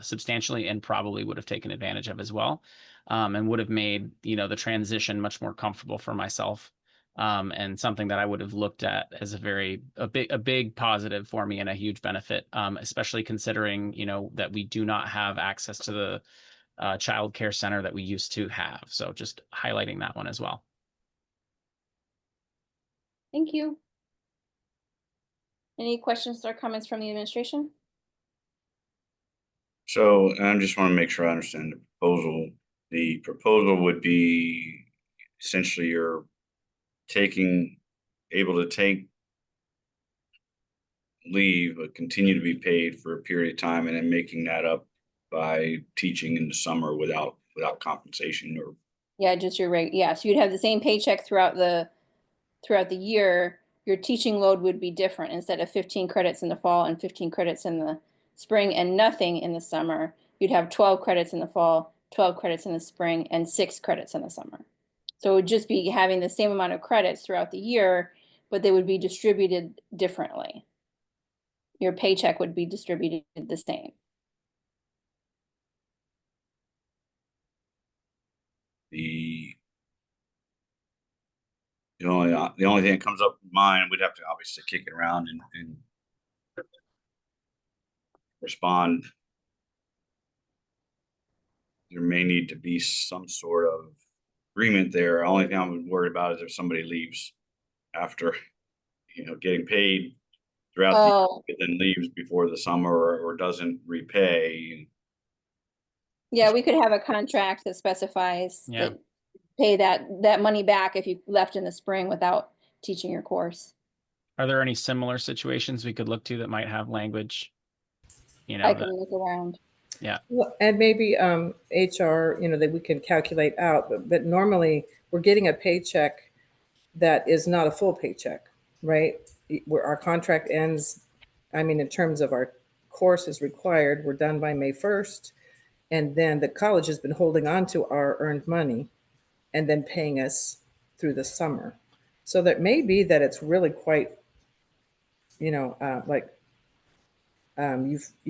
substantially and probably would have taken advantage of as well, and would have made, the transition much more comfortable for myself, and something that I would have looked at as a big positive for me and a huge benefit, especially considering, that we do not have access to the child care center that we used to have. So just highlighting that one as well. Thank you. Any questions or comments from the administration? So I just want to make sure I understand the proposal. The proposal would be essentially you're able to take leave, but continue to be paid for a period of time and then making that up by teaching in the summer without without compensation or Yeah, just your rate. Yeah, so you'd have the same paycheck throughout the year. Your teaching load would be different. Instead of 15 credits in the fall and 15 credits in the spring and nothing in the summer, you'd have 12 credits in the fall, 12 credits in the spring, and 6 credits in the summer. So it would just be having the same amount of credits throughout the year, but they would be distributed differently. Your paycheck would be distributed the same. the only thing that comes up in mind, we'd have to obviously kick it around and respond. There may need to be some sort of agreement there. Only thing I'm worried about is if somebody leaves after, getting paid throughout Oh, the year, then leaves before the summer or doesn't repay. yeah, we could have a contract that specifies Yeah. that pay that money back if you left in the spring without teaching your course. Are there any similar situations we could look to that might have language? I that- can look around. Well, and maybe HR, that we can calculate out, but normally we're getting a paycheck that is not a full paycheck, right? Where our contract ends, in terms of our courses required, we're done by May 1st. And then the college has been holding on to our earned money and then paying us through the summer. So that may be that it's really quite, you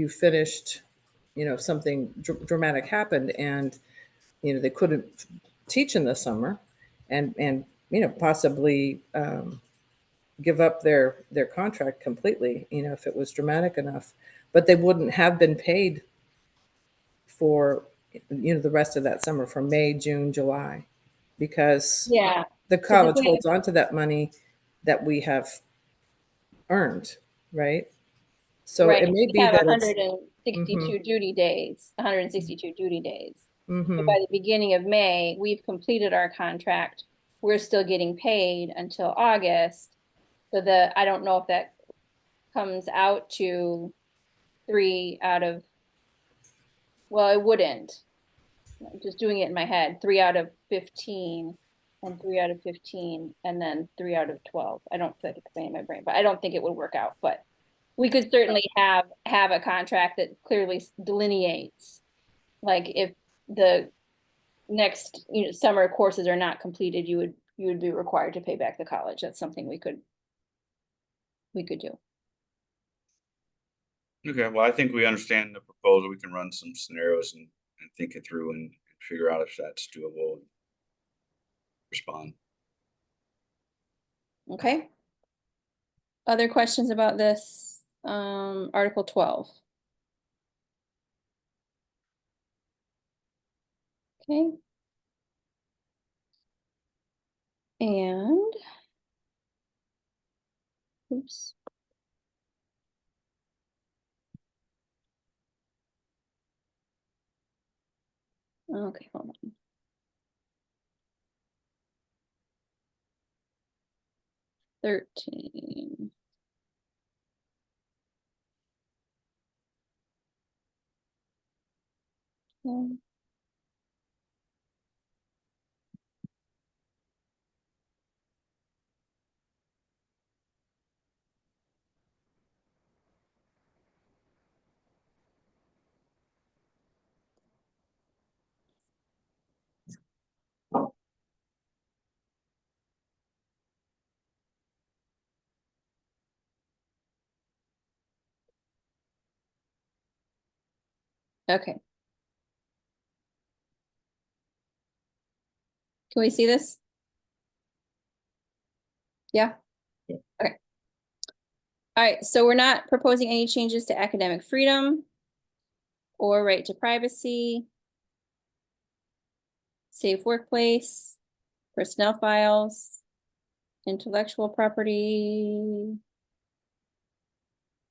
finished, something dramatic happened and, they couldn't teach in the summer and possibly give up their contract completely, if it was dramatic enough, but they wouldn't have been paid for, the rest of that summer from May, June, July, because Yeah, the the college thing holds on to that money that we have earned, right? So right. it may We be have that it's 162 duty days, 162 duty days. But mhm. by the beginning of May, we've completed our contract. We're still getting paid until August. So I don't know if that comes out to 3 out of, well, it wouldn't. I'm just doing it in my head, 3 out of 15 and 3 out of 15 and then 3 out of 12. I don't think it's in my brain, but I don't think it would work out, but we could certainly have a contract that clearly delineates, like if the next, summer courses are not completed, you would be required to pay back the college. That's something we could do. Okay, well, I think we understand the proposal. We can run some scenarios and think it through and figure out if that's doable and respond. Okay. Other questions about this? Article 12. Okay. And oops. Okay, hold on. $13. Okay. Can we see this? Yeah. Yeah. Okay. All right, so we're not proposing any changes to academic freedom or right to privacy, safe workplace, personnel files, intellectual property.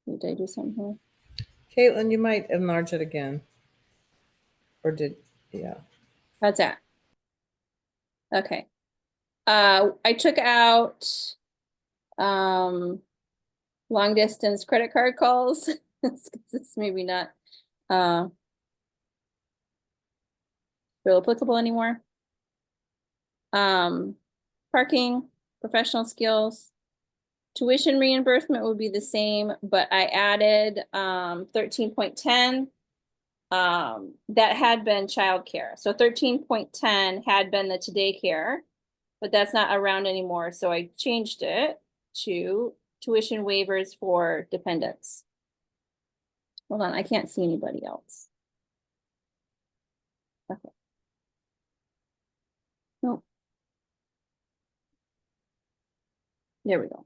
Did I do something here? Caitlin, you might enlarge it again. Or yeah. How's that? Okay. I took out long distance credit card calls. It's maybe not real applicable anymore. Parking, professional skills. Tuition reimbursement would be the same, but I added 13.10. That had been childcare. So 13.10 had been the today care, but that's not around anymore. So I changed it to tuition waivers for dependents. Hold on, I can't see anybody else. Okay. Nope. There we go.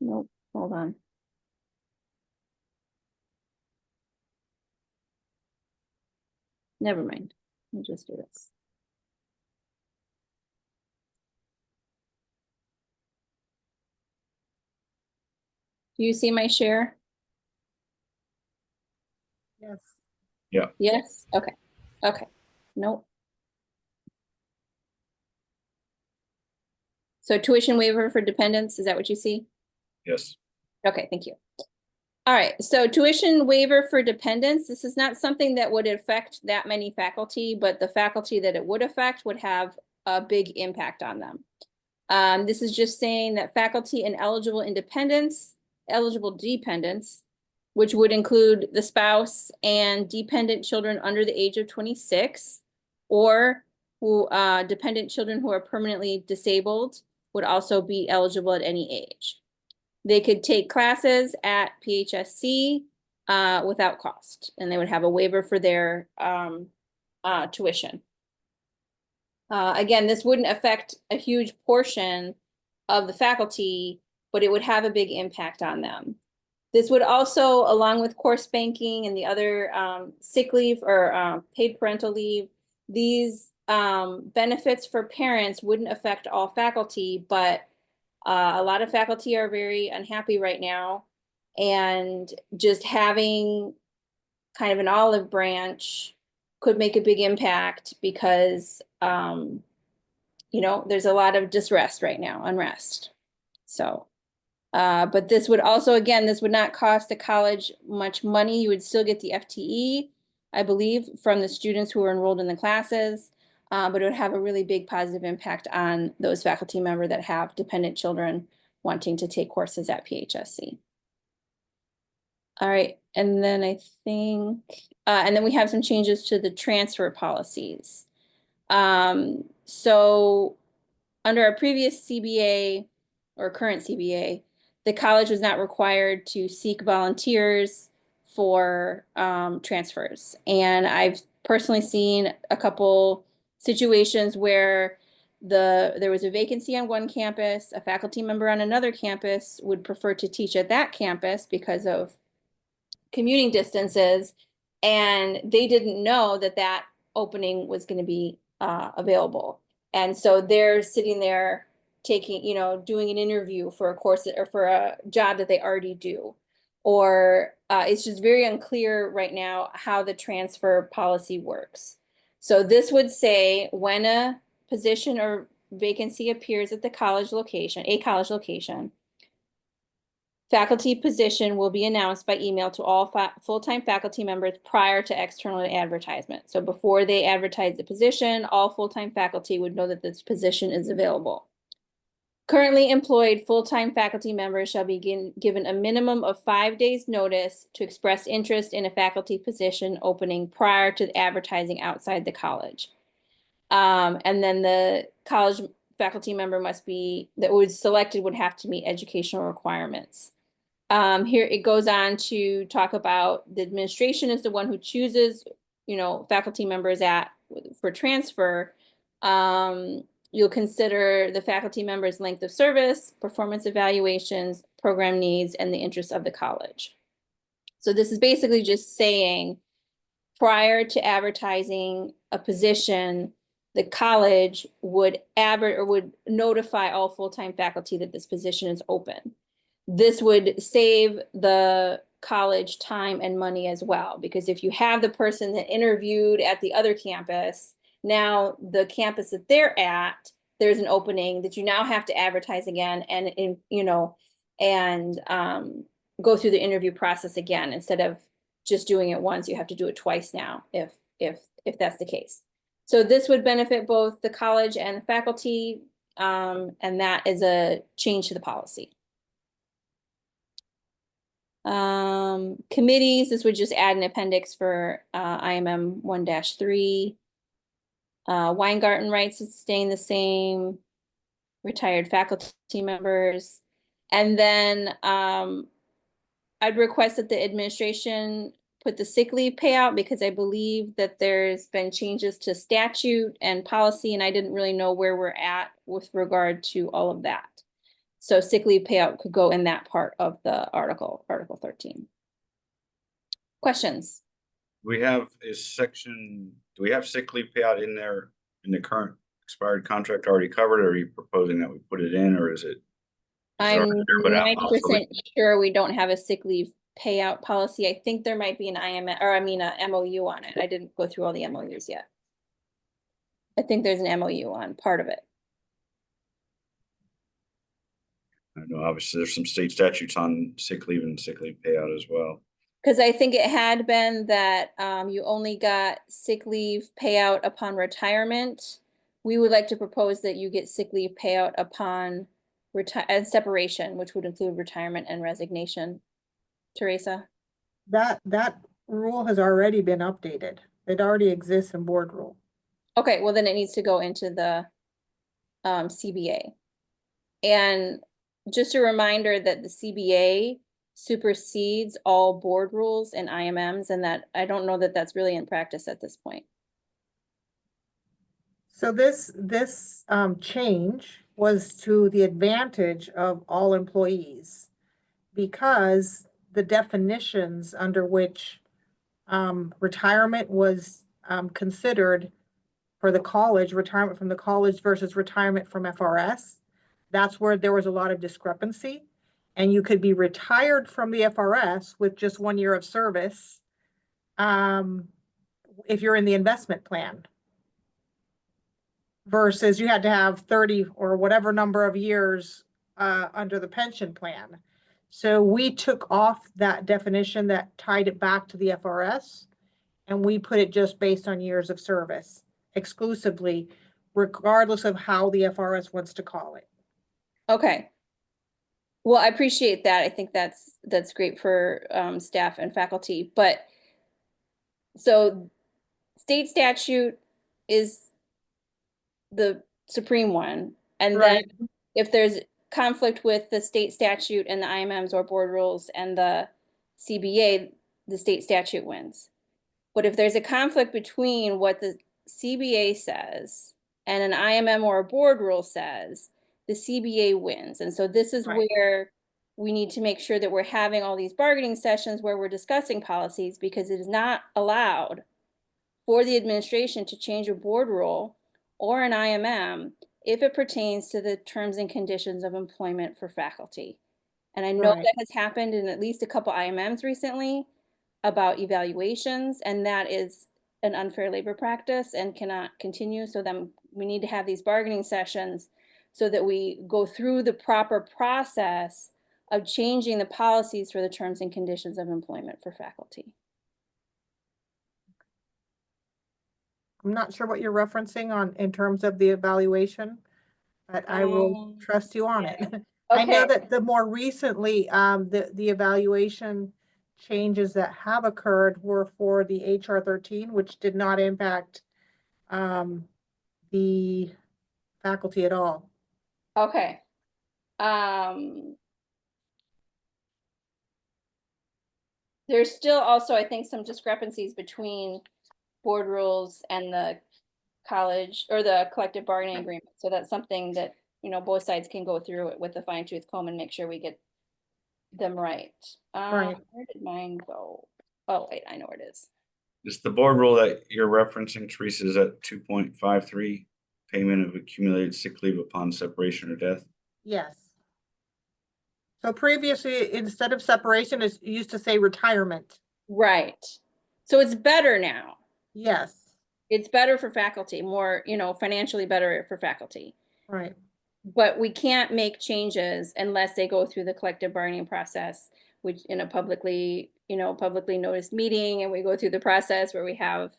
Nope, hold on. Never mind. I'll just do this. Do you see my share? Yes. Yes? Okay. Okay. Nope. So tuition waiver for dependents, is that what you see? Yes. Okay, thank you. All right, so tuition waiver for dependents, this is not something that would affect that many faculty, but the faculty that it would affect would have a big impact on them. This is just saying that faculty and eligible dependents, which would include the spouse and dependent children under the age of 26, or who dependent children who are permanently disabled would also be eligible at any age. They could take classes at PHSC without cost, and they would have a waiver for their tuition. Again, this wouldn't affect a huge portion of the faculty, but it would have a big impact on them. This would also, along with course banking and the other sick leave or paid parental leave, these benefits for parents wouldn't affect all faculty, but a lot of faculty are very unhappy right now. And just having kind of an olive branch could make a big impact because, you know, there's a lot of unrest right now. So, but this would also, again, this would not cost the college much money. You would still get the FTE, I believe, from the students who are enrolled in the classes, but it would have a really big positive impact on those faculty members that have dependent children wanting to take courses at PHSC. All right, and then I think, and then we have some changes to the transfer policies. So under our previous CBA or current CBA, the college was not required to seek volunteers for transfers. And I've personally seen a couple situations where there was a vacancy on one campus, a faculty member on another campus would prefer to teach at that campus because of commuting distances, and they didn't know that that opening was going to be available. And so they're sitting there taking, you know, doing an interview for a course or for a job that they already do. Or it's just very unclear right now how the transfer policy works. So this would say when a position or vacancy appears at the college location, faculty position will be announced by email to all full-time faculty members prior to external advertisement. So before they advertise the position, all full-time faculty would know that this position is available. Currently employed full-time faculty members shall be given a minimum of 5 days notice to express interest in a faculty position opening prior to advertising outside the college. And then the college faculty member that was selected would have to meet educational requirements. Here it goes on to talk about the administration is the one who chooses, you know, faculty members for transfer. You'll consider the faculty member's length of service, performance evaluations, program needs, and the interests of the college. So this is basically just saying prior to advertising a position, the college would notify all full-time faculty that this position is open. This would save the college time and money as well, because if you have the person that interviewed at the other campus, now the campus that they're at, there's an opening that you now have to advertise again, and go through the interview process again. Instead of just doing it once, you have to do it twice now, if that's the case. So this would benefit both the college and the faculty, and that is a change to the policy. Committees, this would just add an appendix for IMM 1-3. Weingarten rights is staying the same. Retired faculty members. And then I'd request that the administration put the sick leave payout, because I believe that there's been changes to statute and policy, and I didn't really know where we're at with regard to all of that. So sick leave payout could go in that part of the article, Article 13. Questions? Do we have sick leave payout in there in the current expired contract already covered, or are you proposing that we put it in, or is it? I'm already there, but 90% sure we don't have a sick leave payout policy. I think there might be an a MOU on it. I didn't go through all the MOUs yet. I think there's an MOU on part of it. I know obviously there's some state statutes on sick leave and sick leave payout as well. Because I think it had been that you only got sick leave payout upon retirement. We would like to propose that you get sick leave payout upon separation, which would include retirement and resignation. Teresa? That rule has already been updated. It already exists in board rule. Okay, well then it needs to go into the CBA. And just a reminder that the CBA supersedes all board rules and IMMs, and that I don't know that that's really in practice at this point. So this change was to the advantage of all employees, because the definitions under which retirement was considered for the college, retirement from the college versus retirement from FRS, that's where there was a lot of discrepancy. And you could be retired from the FRS with just 1 year of service if you're in the investment plan, versus you had to have 30 or whatever number of years under the pension plan. So we took off that definition that tied it back to the FRS, and we put it just based on years of service exclusively, regardless of how the FRS wants to call it. Okay. Well, I appreciate that. I think that's great for staff and faculty. But so state statute is the supreme one. And Right. then if there's conflict with the state statute and the IMMs or board rules and the CBA, the state statute wins. But if there's a conflict between what the CBA says and an IMM or a board rule says, the CBA wins. And so this is Right. where we need to make sure that we're having all these bargaining sessions where we're discussing policies, because it is not allowed for the administration to change a board rule or an IMM if it pertains to the terms and conditions of employment for faculty. And I know Right. that has happened in at least a couple IMMs recently about evaluations, and that is an unfair labor practice and cannot continue. So then we need to have these bargaining sessions so that we go through the proper process of changing the policies for the terms and conditions of employment for faculty. I'm not sure what you're referencing in terms of the evaluation, but I will trust you on it. I know Okay. that the more recently, the evaluation changes that have occurred were for the HR 13, which did not impact the faculty at all. Okay. There's still also, I think, some discrepancies between board rules and the college or the collective bargaining agreement. So that's something that, both sides can go through it with a fine tooth comb and make sure we get them right. Right. Where did mine go? Oh, wait, I know where it is. Is the board rule that you're referencing, Teresa, is that 2.53 payment of accumulated sick leave upon separation or death? Yes. So previously, instead of separation, it used to say retirement. Right. So it's better now. Yes. It's better for faculty, more, financially better for faculty. Right. But we can't make changes unless they go through the collective bargaining process, which in a publicly noticed meeting, and we go through the process where we have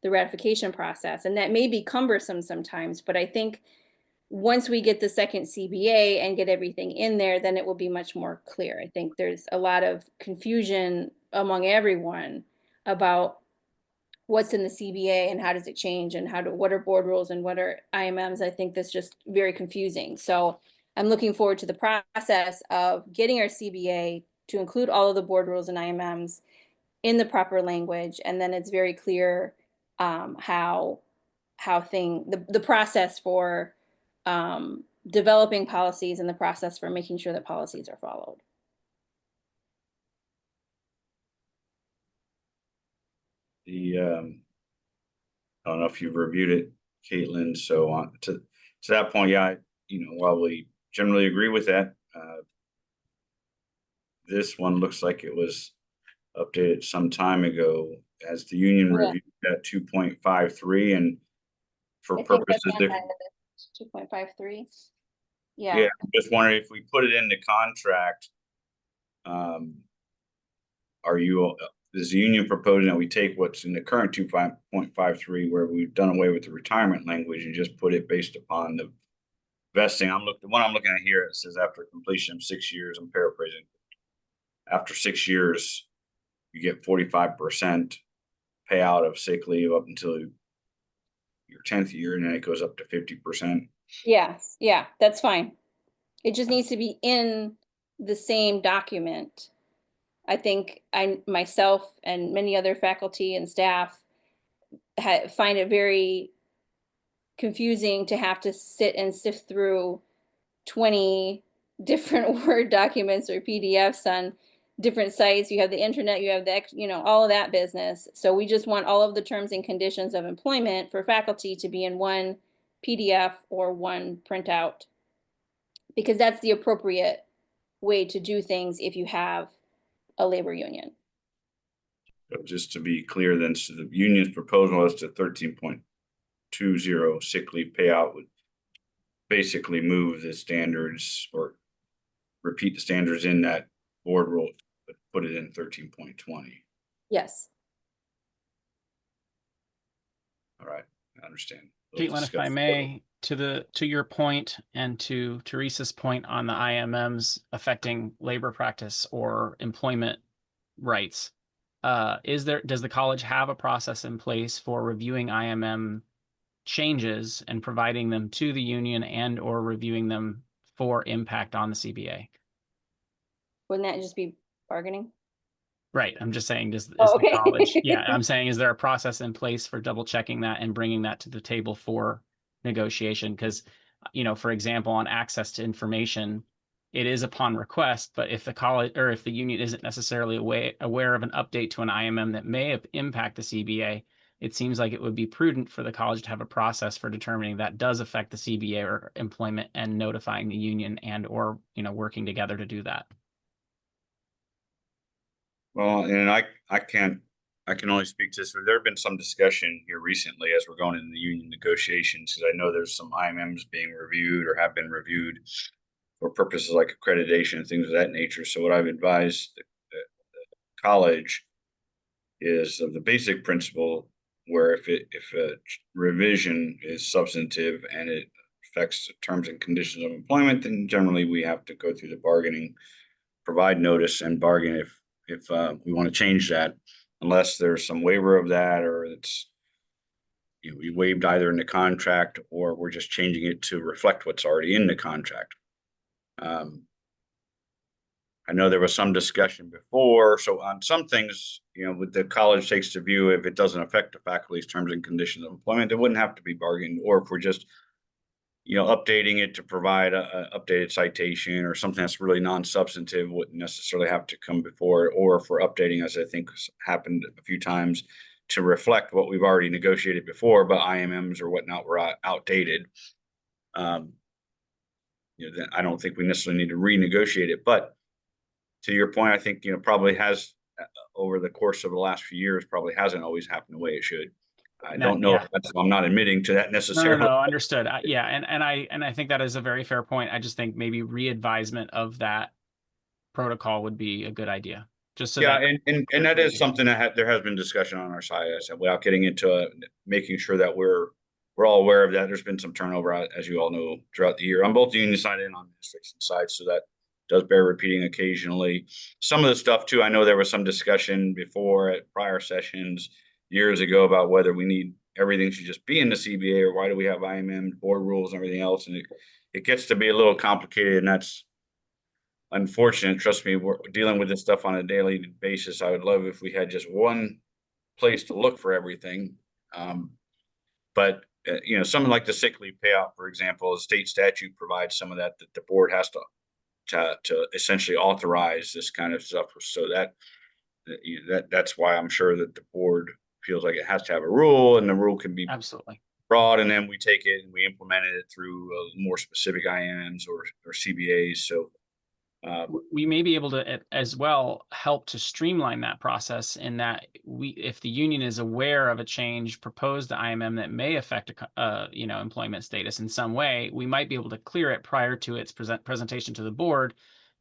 the ratification process, and that may be cumbersome sometimes, but I think once we get the second CBA and get everything in there, then it will be much more clear. I think there's a lot of confusion among everyone about what's in the CBA and how does it change and what are board rules and what are IMMs. I think that's just very confusing. So I'm looking forward to the process of getting our CBA to include all of the board rules and IMMs in the proper language. And then it's very clear how the process for developing policies and the process for making sure that policies are followed. I don't know if you've reviewed it, Caitlin. So on to that point, yeah, while we generally agree with that, this one looks like it was updated some time ago as the union Yeah. reviewed at 2.53, and for purposes different. 2.53. Yeah, Yeah. I'm just wondering if we put it in the contract, is the union proposing that we take what's in the current 2.53, where we've done away with the retirement language and just put it based upon the vesting? The one I'm looking at here, it says after completion of 6 years, I'm paraphrasing. After 6 years, you get 45% payout of sick leave up until your 10th year, and then it goes up to 50%. Yes, yeah, that's fine. It just needs to be in the same document. I think myself and many other faculty and staff find it very confusing to have to sit and sift through 20 different Word documents or PDFs on different sites. You have the internet, you have all of that business. So we just want all of the terms and conditions of employment for faculty to be in one PDF or one printout, because that's the appropriate way to do things if you have a labor union. So just to be clear then, so the union's proposal as to 13.20 sick leave payout would basically move the standards or repeat the standards in that board rule, but put it in 13.20. Yes. All right, I understand. We'll Caitlin, if discuss I may, to your point and to Teresa's point on the IMMs affecting labor practice or employment rights, does the college have a process in place for reviewing IMM changes and providing them to the union and or reviewing them for impact on the CBA? Wouldn't that just be bargaining? Right. I'm just saying, is okay. the college, yeah, I'm saying, is there a process in place for double checking that and bringing that to the table for negotiation? Because, for example, on access to information, it is upon request, but if the college or if the union isn't necessarily aware of an update to an IMM that may impact the CBA, it seems like it would be prudent for the college to have a process for determining that does affect the CBA or employment and notifying the union and or, working together to do that. Well, and I can only speak to this. There have been some discussion here recently as we're going into the union negotiations, because I know there's some IMMs being reviewed or have been reviewed for purposes like accreditation and things of that nature. So what I've advised the college is of the basic principle where if a revision is substantive and it affects the terms and conditions of employment, then generally we have to go through the bargaining, provide notice and bargain if we want to change that, unless there's some waiver of that, or it's we waived either in the contract or we're just changing it to reflect what's already in the contract. I know there was some discussion before, so on some things, with the college takes the view if it doesn't affect the faculty's terms and conditions of employment, it wouldn't have to be bargained, or if we're just updating it to provide a updated citation or something that's really non-substantive, wouldn't necessarily have to come before it. Or if we're updating, as I think happened a few times, to reflect what we've already negotiated before, but IMMs or whatnot were outdated. Then I don't think we necessarily need to renegotiate it. But to your point, I think probably has over the course of the last few years probably hasn't always happened the way it should. I No, don't know yeah. if that's, I'm not admitting to that No, necessarily. no, understood. Yeah, and I think that is a very fair point. I just think maybe re-advisement of that protocol would be a good idea. Just so Yeah, that and that is something that there has been discussion on our side, I said, without getting into making sure that we're all aware of that. There's been some turnover, as you all know, throughout the year on both the union side and on the administration side. So that does bear repeating occasionally. Some of the stuff too, I know there was some discussion before at prior sessions years ago about whether we need everything should just be in the CBA or why do we have IMM board rules and everything else. And it gets to be a little complicated, and that's unfortunate. Trust me, we're dealing with this stuff on a daily basis. I would love if we had just one place to look for everything. But you know, something like the sick leave payout, for example, the state statute provides some of that the board has to essentially authorize this kind of stuff. So that's why I'm sure that the board feels like it has to have a rule, and the rule can be absolutely. broad, and then we take it and we implement it through more specific IMs or CBAs. So We may be able to as well help to streamline that process in that if the union is aware of a change proposed to IMM that may affect employment status in some way, we might be able to clear it prior to its presentation to the board,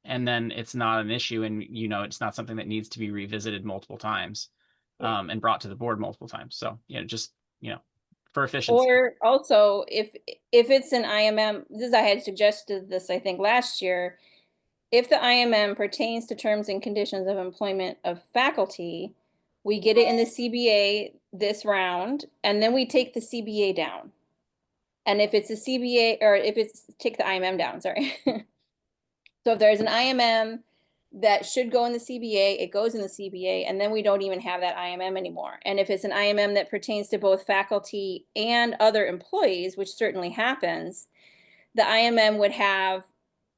and then it's not an issue, and it's not something that needs to be revisited multiple times and brought to the board multiple times. So just for efficiency. Or also, if it's an IMM, I had suggested this, I think, last year. If the IMM pertains to terms and conditions of employment of faculty, we get it in the CBA this round, and then we take the CBA down. And if it's a CBA, or if it's, take the IMM down, sorry. So if there's an IMM that should go in the CBA, it goes in the CBA, and then we don't even have that IMM anymore. And if it's an IMM that pertains to both faculty and other employees, which certainly happens, the IMM would have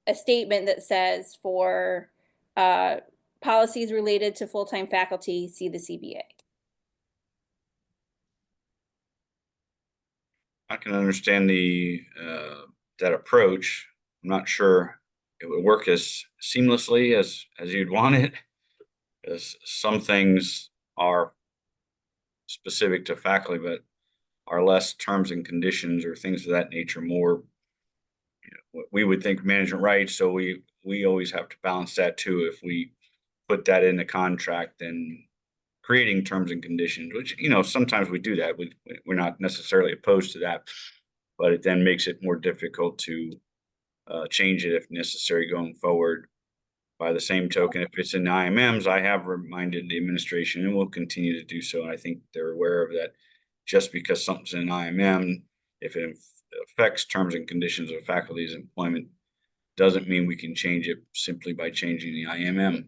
a statement that says for policies related to full-time faculty, see the CBA. I can understand that approach. I'm not sure it would work as seamlessly as you'd want it, as some things are specific to faculty, but are less terms and conditions or things of that nature, more we would think management rights. So we always have to balance that too. If we put that in the contract, then creating terms and conditions, which sometimes we do that. We're not necessarily opposed to that, but it then makes it more difficult to change it if necessary going forward. By the same token, if it's in the IMMs, I have reminded the administration, and will continue to do so. And I think they're aware of that. Just because something's in an IMM, if it affects terms and conditions of faculty's employment, doesn't mean we can change it simply by changing the IMM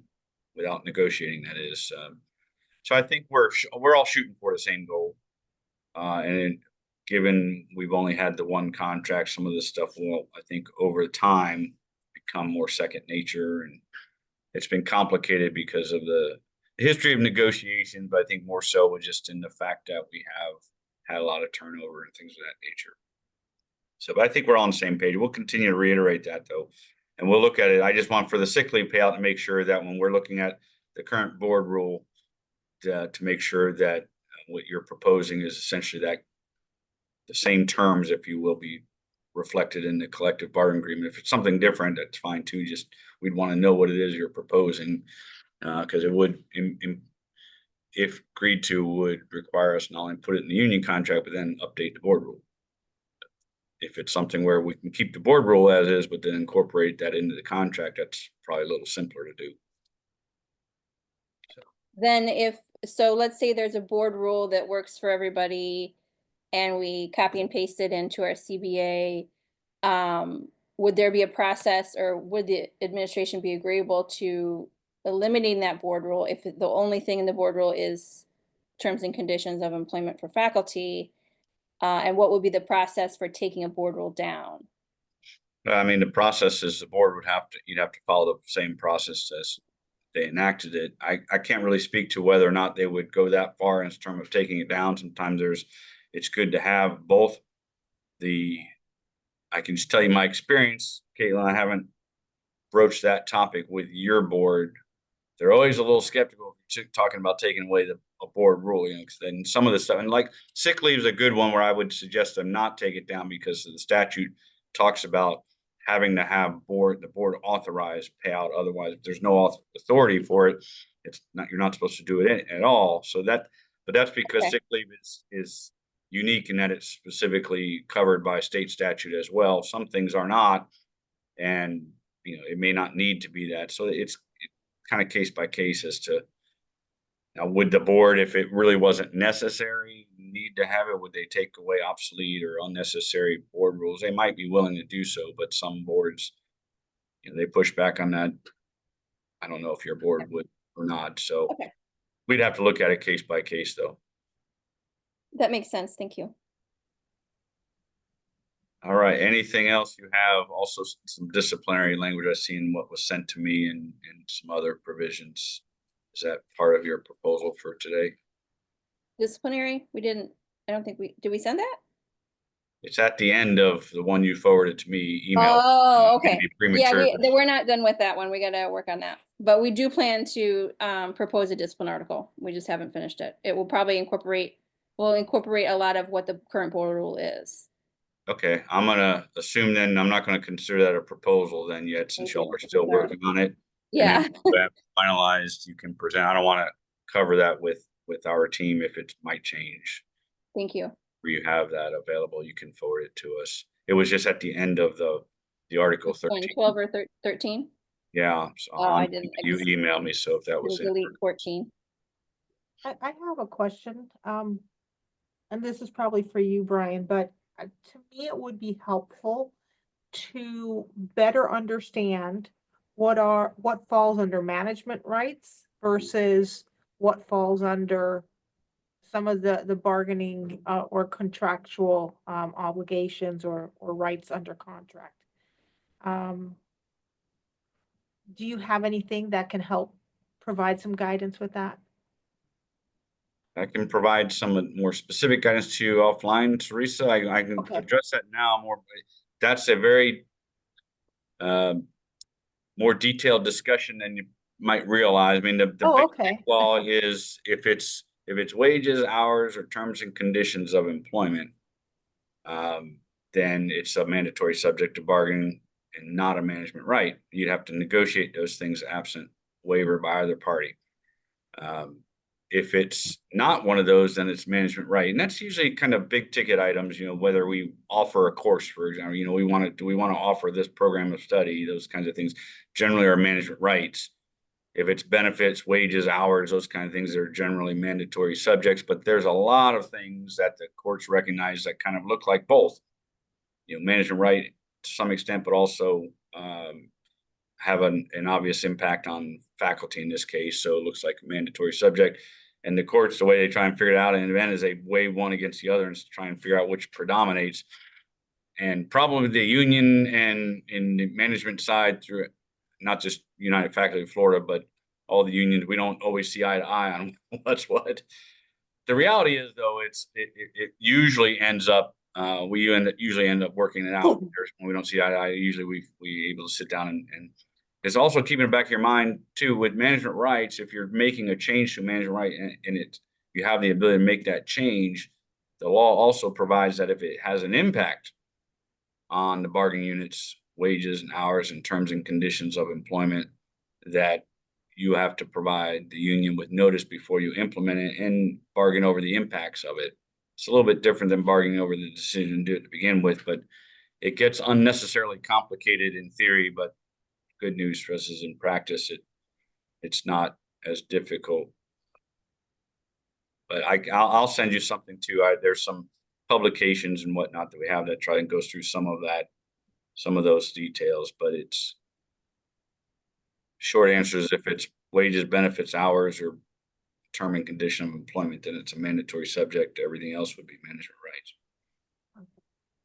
without negotiating. That is, so I think we're all shooting for the same goal. And given we've only had the one contract, some of this stuff will, I think, over time become more second nature, and it's been complicated because of the history of negotiation, but I think more so with just in the fact that we have had a lot of turnover and things of that nature. So, but I think we're all on the same page. We'll continue to reiterate that though, and we'll look at it. I just want for the sick leave payout to make sure that when we're looking at the current board rule, to make sure that what you're proposing is essentially that the same terms, if you will, be reflected in the collective bargaining agreement. If it's something different, that's fine too. Just we'd want to know what it is you're proposing, because it would, if agreed to, would require us not only put it in the union contract, but then update the board rule. If it's something where we can keep the board rule as is, but then incorporate that into the contract, that's probably a little simpler to do. Then so let's say there's a board rule that works for everybody, and we copy and paste it into our CBA. Would there be a process, or would the administration be agreeable to eliminating that board rule if the only thing in the board rule is terms and conditions of employment for faculty? And what would be the process for taking a board rule down? I mean, the process is the board would you'd have to follow the same process as they enacted it. I can't really speak to whether or not they would go that far in terms of taking it down. Sometimes it's good to have both. I can just tell you my experience, Caitlin, I haven't broached that topic with your board. They're always a little skeptical talking about taking away a board rule, you know, 'cause then some of the stuff, and like sick leave is a good one where I would suggest them not take it down because the statute talks about having to have the board authorized payout. Otherwise, if there's no authority for it, it's not, you're not supposed to do it at all. So but that's because Okay. sick leave is unique in that it's specifically covered by state statute as well. Some things are not, and you know, it may not need to be that. So it's kind of case by case as to, now, would the board, if it really wasn't necessary, need to have it? Would they take away obsolete or unnecessary board rules? They might be willing to do so, but some boards, you know, they push back on that. I don't know if your board would or not. So Okay. we'd have to look at it case by case, though. That makes sense. Thank you. All right. Anything else you have? Also, some disciplinary language I've seen what was sent to me and some other provisions. Is that part of your proposal for today? Disciplinary, I don't think did we send that? It's at the end of the one you forwarded to me, email. Oh, It'd okay. be Yeah, premature. we're not done with that one. We gotta work on that. But we do plan to propose a discipline article. We just haven't finished it. It will probably incorporate a lot of what the current board rule is. Okay, I'm gonna assume then I'm not gonna consider that a proposal then yet, since Thank y'all you. are still Sorry. working on it. Yeah, And then when you have finalized, you can present. I don't wanna cover that with our team if it might change. thank you. Where you have that available, you can forward it to us. It was just at the end of the Article One, 13. 12 or 13? Yeah, so Oh, I didn't. you emailed me, so if that was it. Delete 14. I have a question, and this is probably for you, Brian, but to me, it would be helpful to better understand what falls under management rights versus what falls under some of the bargaining, or contractual, obligations or rights under contract. Do you have anything that can help provide some guidance with that? I can provide some more specific guidance to you offline, Teresa. I can Okay. address that now more. That's a very more detailed discussion than you might realize. I mean, the Oh, big okay. law is if it's wages, hours, or terms and conditions of employment, then it's a mandatory subject to bargaining and not a management right. You'd have to negotiate those things absent waiver by either party. If it's not one of those, then it's management right. And that's usually kind of big ticket items, you know, whether we offer a course, for example, you know, do we want to offer this program of study, those kinds of things generally are management rights. If it's benefits, wages, hours, those kind of things are generally mandatory subjects, but there's a lot of things that the courts recognize that kind of look like both, you know, management right to some extent, but also have an obvious impact on faculty in this case. So it looks like a mandatory subject. And the courts, the way they try and figure it out in the event is they weigh one against the other and try and figure out which predominates. And probably the union and in the management side through not just United Faculty of Florida, but all the unions, we don't always see eye to eye on what's what. The reality is, though, it usually ends up we usually end up working it out. When we don't see eye to eye, usually we able to sit down and it's also keeping it back of your mind too with management rights. If you're making a change to management right and you have the ability to make that change, the law also provides that if it has an impact on the bargaining unit's wages and hours and terms and conditions of employment, that you have to provide the union with notice before you implement it and bargain over the impacts of it. It's a little bit different than bargaining over the decision to do it to begin with, but it gets unnecessarily complicated in theory, but good news for us is in practice, it's not as difficult. But I'll send you something too. There's some publications and whatnot that we have that try and goes through some of those details, but it's short answer is if it's wages, benefits, hours, or term and condition of employment, then it's a mandatory subject. Everything else would be management rights.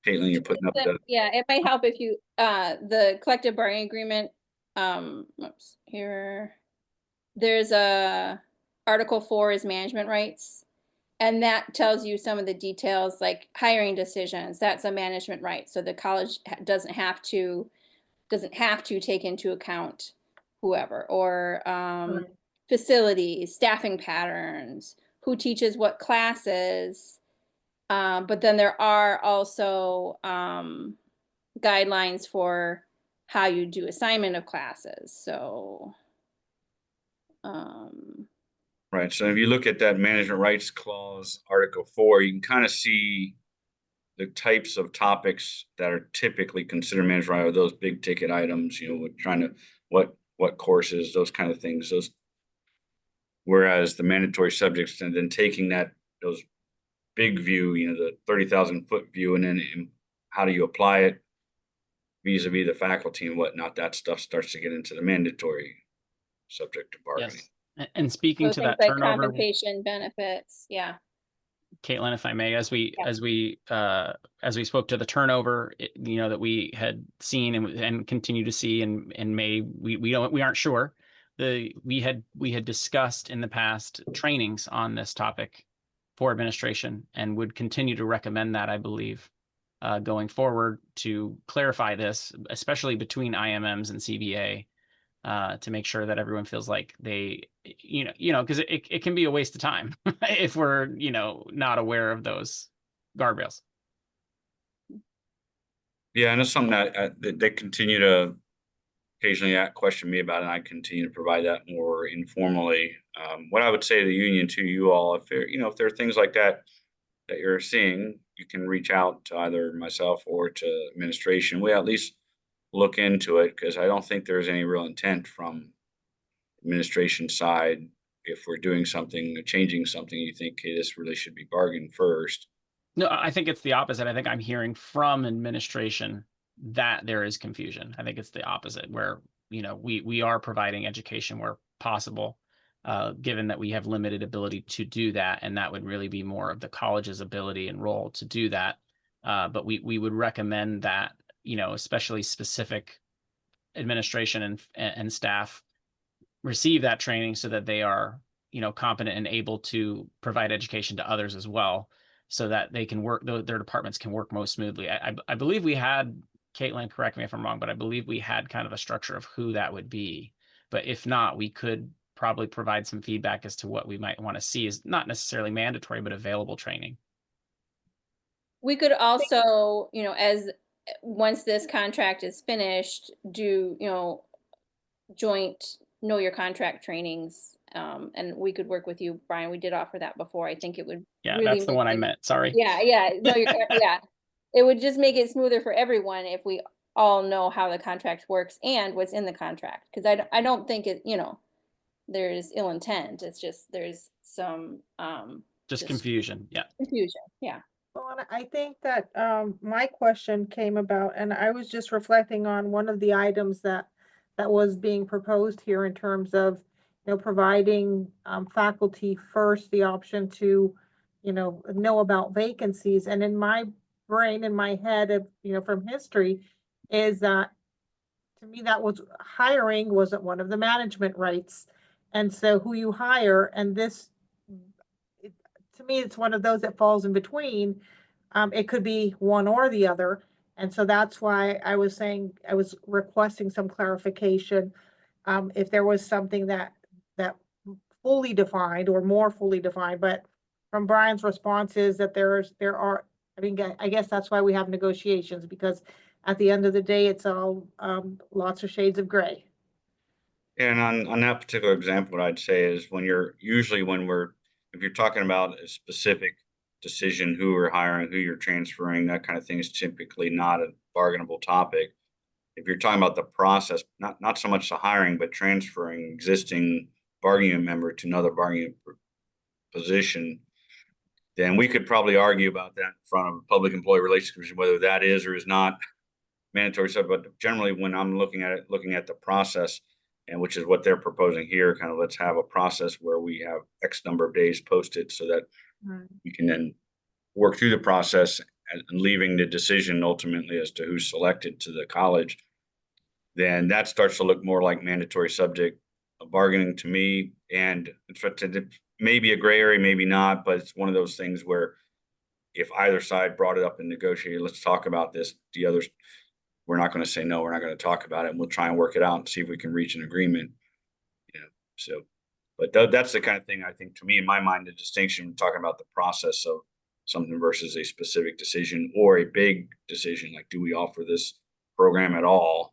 Caitlin, you're putting up the. Yeah, it might help if you, the collective bargaining agreement, oops, here. There's Article 4 is management rights. And that tells you some of the details like hiring decisions. That's a management right. So the college doesn't have to take into account whoever or facilities, staffing patterns, who teaches what classes. But then there are also guidelines for how you do assignment of classes. So, Right, so if you look at that management rights clause, Article 4, you can kind of see the types of topics that are typically considered management right, are those big ticket items, you know, we're trying to, what courses, those kind of things, those. Whereas the mandatory subjects, and then taking those big view, you know, the 30,000-foot view, and then how do you apply it vis-a-vis the faculty and whatnot, that stuff starts to get into the mandatory subject of bargaining. Yes. And speaking so to things that like turnover, compensation, benefits, yeah. Caitlin, if I may, as we Yeah. as we spoke to the turnover, you know, that we had seen and continue to see in May, we aren't sure. We had discussed in the past trainings on this topic for administration and would continue to recommend that, I believe, going forward to clarify this, especially between IMMs and CBA, to make sure that everyone feels like they, because it can be a waste of time if we're, not aware of those guardrails. Yeah, and it's something that they continue to occasionally question me about, and I continue to provide that more informally. What I would say to the union, to you all, if there are things like that you're seeing, you can reach out to either myself or to administration. We at least look into it, because I don't think there's any real intent from administration side. If we're doing something, changing something, you think, hey, this really should be bargained first. No, I think it's the opposite. I think I'm hearing from administration that there is confusion. I think it's the opposite, where, we are providing education where possible, given that we have limited ability to do that. And that would really be more of the college's ability and role to do that. But we would recommend that, especially specific administration and staff receive that training so that they are, competent and able to provide education to others as well, so that they can work, their departments can work most smoothly. I believe we had, Caitlin, correct me if I'm wrong, but I believe we had kind of a structure of who that would be. But if not, we could probably provide some feedback as to what we might want to see is not necessarily mandatory, but available training. We could also, as once this contract is finished, do, joint know your contract trainings. And we could work with you, Brian. We did offer that before. I think it would. Yeah, really that's the make one I it- meant. Sorry. Yeah, no, yeah. It would just make it smoother for everyone if we all know how the contract works and what's in the contract. Because I don't think it, there's ill intent. It's just there's some Just confusion. Yeah. confusion. Yeah. Well, and I think that my question came about, and I was just reflecting on one of the items that was being proposed here in terms of, providing faculty first the option to, know about vacancies. And in my brain, in my head, of from history, is that to me that was hiring wasn't one of the management rights, and so who you hire, and this. To me, it's one of those that falls in between. It could be one or the other. And so that's why I was saying, I was requesting some clarification. If there was something that fully defined or more fully defined, but from Brian's response is that there are, I guess that's why we have negotiations, because at the end of the day, it's all lots of shades of gray. And on that particular example, what I'd say is if you're talking about a specific decision, who we're hiring, who you're transferring, that kind of thing is typically not a bargainable topic. If you're talking about the process, not so much the hiring, but transferring existing bargaining member to another bargaining position, then we could probably argue about that in front of a Public Employee Relations Commission, whether that is or is not mandatory subject. But generally, when I'm looking at the process, and which is what they're proposing here, kind of let's have a process where we have X number of days posted so that we can then work through the process and leaving the decision ultimately as to who's selected to the college, then that starts to look more like mandatory subject of bargaining to me. And it may be a gray area, maybe not, but it's one of those things where if either side brought it up and negotiated, let's talk about this, the others, we're not going to say no, we're not going to talk about it, and we'll try and work it out and see if we can reach an agreement. So But that's the kind of thing I think, to me, in my mind, the distinction, we're talking about the process of something versus a specific decision or a big decision, like, do we offer this program at all?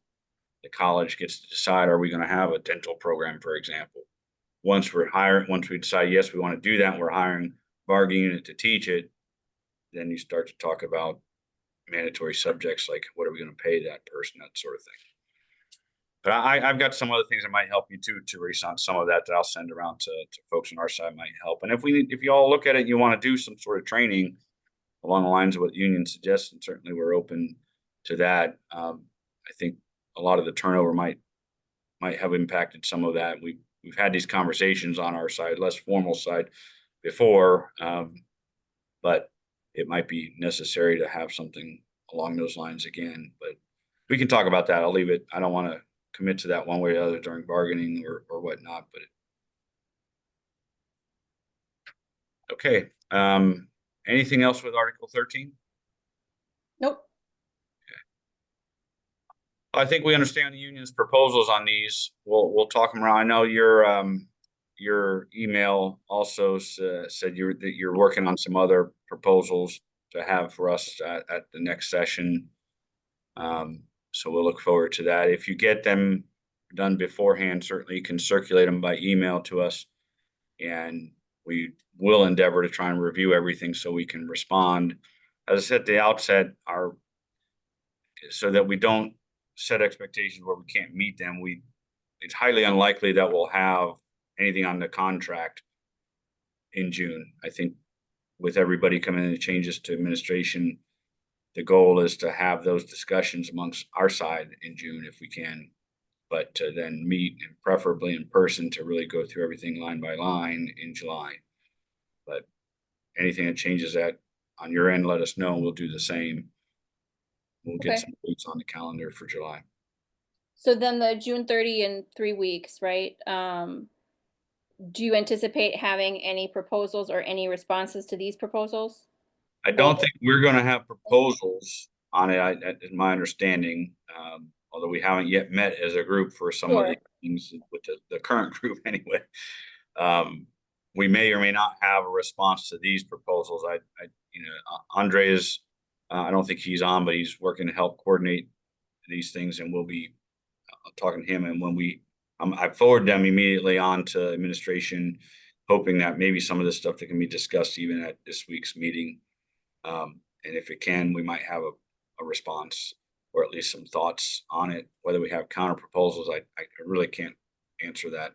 The college gets to decide, are we going to have a dental program, for example? Once we decide, yes, we want to do that, we're hiring bargaining unit to teach it, then you start to talk about mandatory subjects, like what are we going to pay that person, that sort of thing. But I've got some other things that might help you too, Teresa, on some of that I'll send around to folks on our side might help. And if you all look at it, and you want to do some sort of training along the lines of what the union suggests, and certainly we're open to that. I think a lot of the turnover might have impacted some of that. We've had these conversations on our side, less formal side before, but it might be necessary to have something along those lines again. But we can talk about that. I'll leave it. I don't want to commit to that one way or the other during bargaining or whatnot, but okay. Anything else with Article 13? Nope. I think we understand the union's proposals on these. We'll talk them around. I know your email also said that you're working on some other proposals to have for us at the next session. So we'll look forward to that. If you get them done beforehand, certainly you can circulate them by email to us, and we will endeavor to try and review everything so we can respond. As I said at the outset, so that we don't set expectations where we can't meet them. It's highly unlikely that we'll have anything on the contract in June. I think with everybody coming in, the changes to administration, the goal is to have those discussions amongst our side in June if we can, but to then meet, and preferably in person, to really go through everything line by line in July. But anything that changes that on your end, let us know. We'll do the same. We'll get Okay. some dates on the calendar for July. So then the June 30 in 3 weeks, right? Do you anticipate having any proposals or any responses to these proposals? I don't think we're going to have proposals on it, in my understanding, although we haven't yet met as a group for some of Sure. the things with the current group anyway. We may or may not have a response to these proposals. Andre is, I don't think he's on, but he's working to help coordinate these things, and we'll be talking to him. And when I forward them immediately on to administration, hoping that maybe some of this stuff that can be discussed even at this week's meeting. And if it can, we might have a response, or at least some thoughts on it. Whether we have counter proposals, I really can't answer that.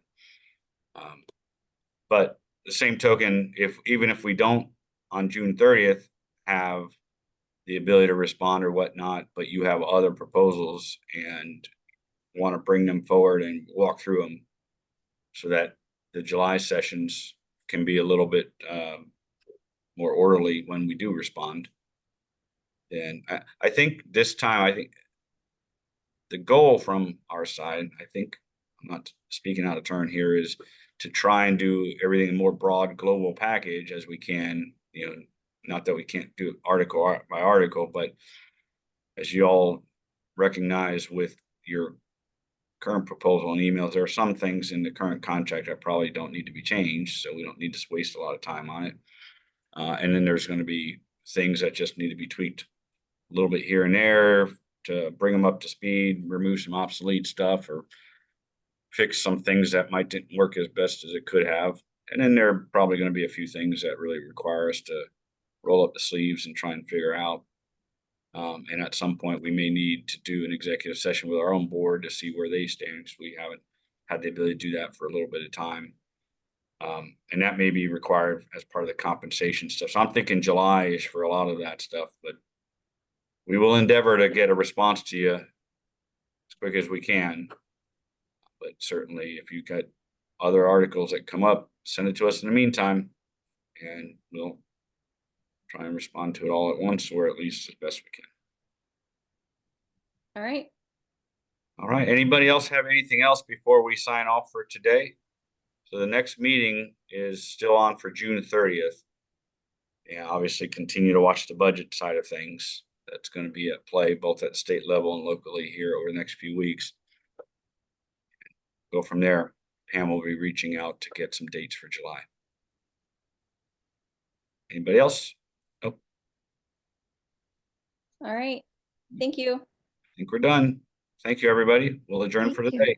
But the same token, even if we don't on June 30th have the ability to respond or whatnot, but you have other proposals and want to bring them forward and walk through them so that the July sessions can be a little bit more orderly when we do respond. And I think this time, the goal from our side, I'm not speaking out of turn here, is to try and do everything in more broad global package as we can. Not that we can't do it article by article, but as you all recognize with your current proposal and emails, there are some things in the current contract that probably don't need to be changed, so we don't need to waste a lot of time on it. And then there's going to be things that just need to be tweaked a little bit here and there to bring them up to speed, remove some obsolete stuff, or fix some things that might didn't work as best as it could have. And then there are probably going to be a few things that really require us to roll up the sleeves and try and figure out. And at some point, we may need to do an executive session with our own board to see where they stand, because we haven't had the ability to do that for a little bit of time. And that may be required as part of the compensation stuff. So I'm thinking July-ish for a lot of that stuff, but we will endeavor to get a response to you as quick as we can. But certainly if you've got other articles that come up, send it to us in the meantime, and we'll try and respond to it all at once, or at least as best we can. All right. All right. Anybody else have anything else before we sign off for today? So the next meeting is still on for June 30th. And obviously continue to watch the budget side of things. That's going to be at play both at state level and locally here over the next few weeks. Go from there. Pam will be reaching out to get some dates for July. Anybody else? Nope. All right. Thank you. I think we're done. Thank you, everybody. We'll adjourn Thank for the you. day.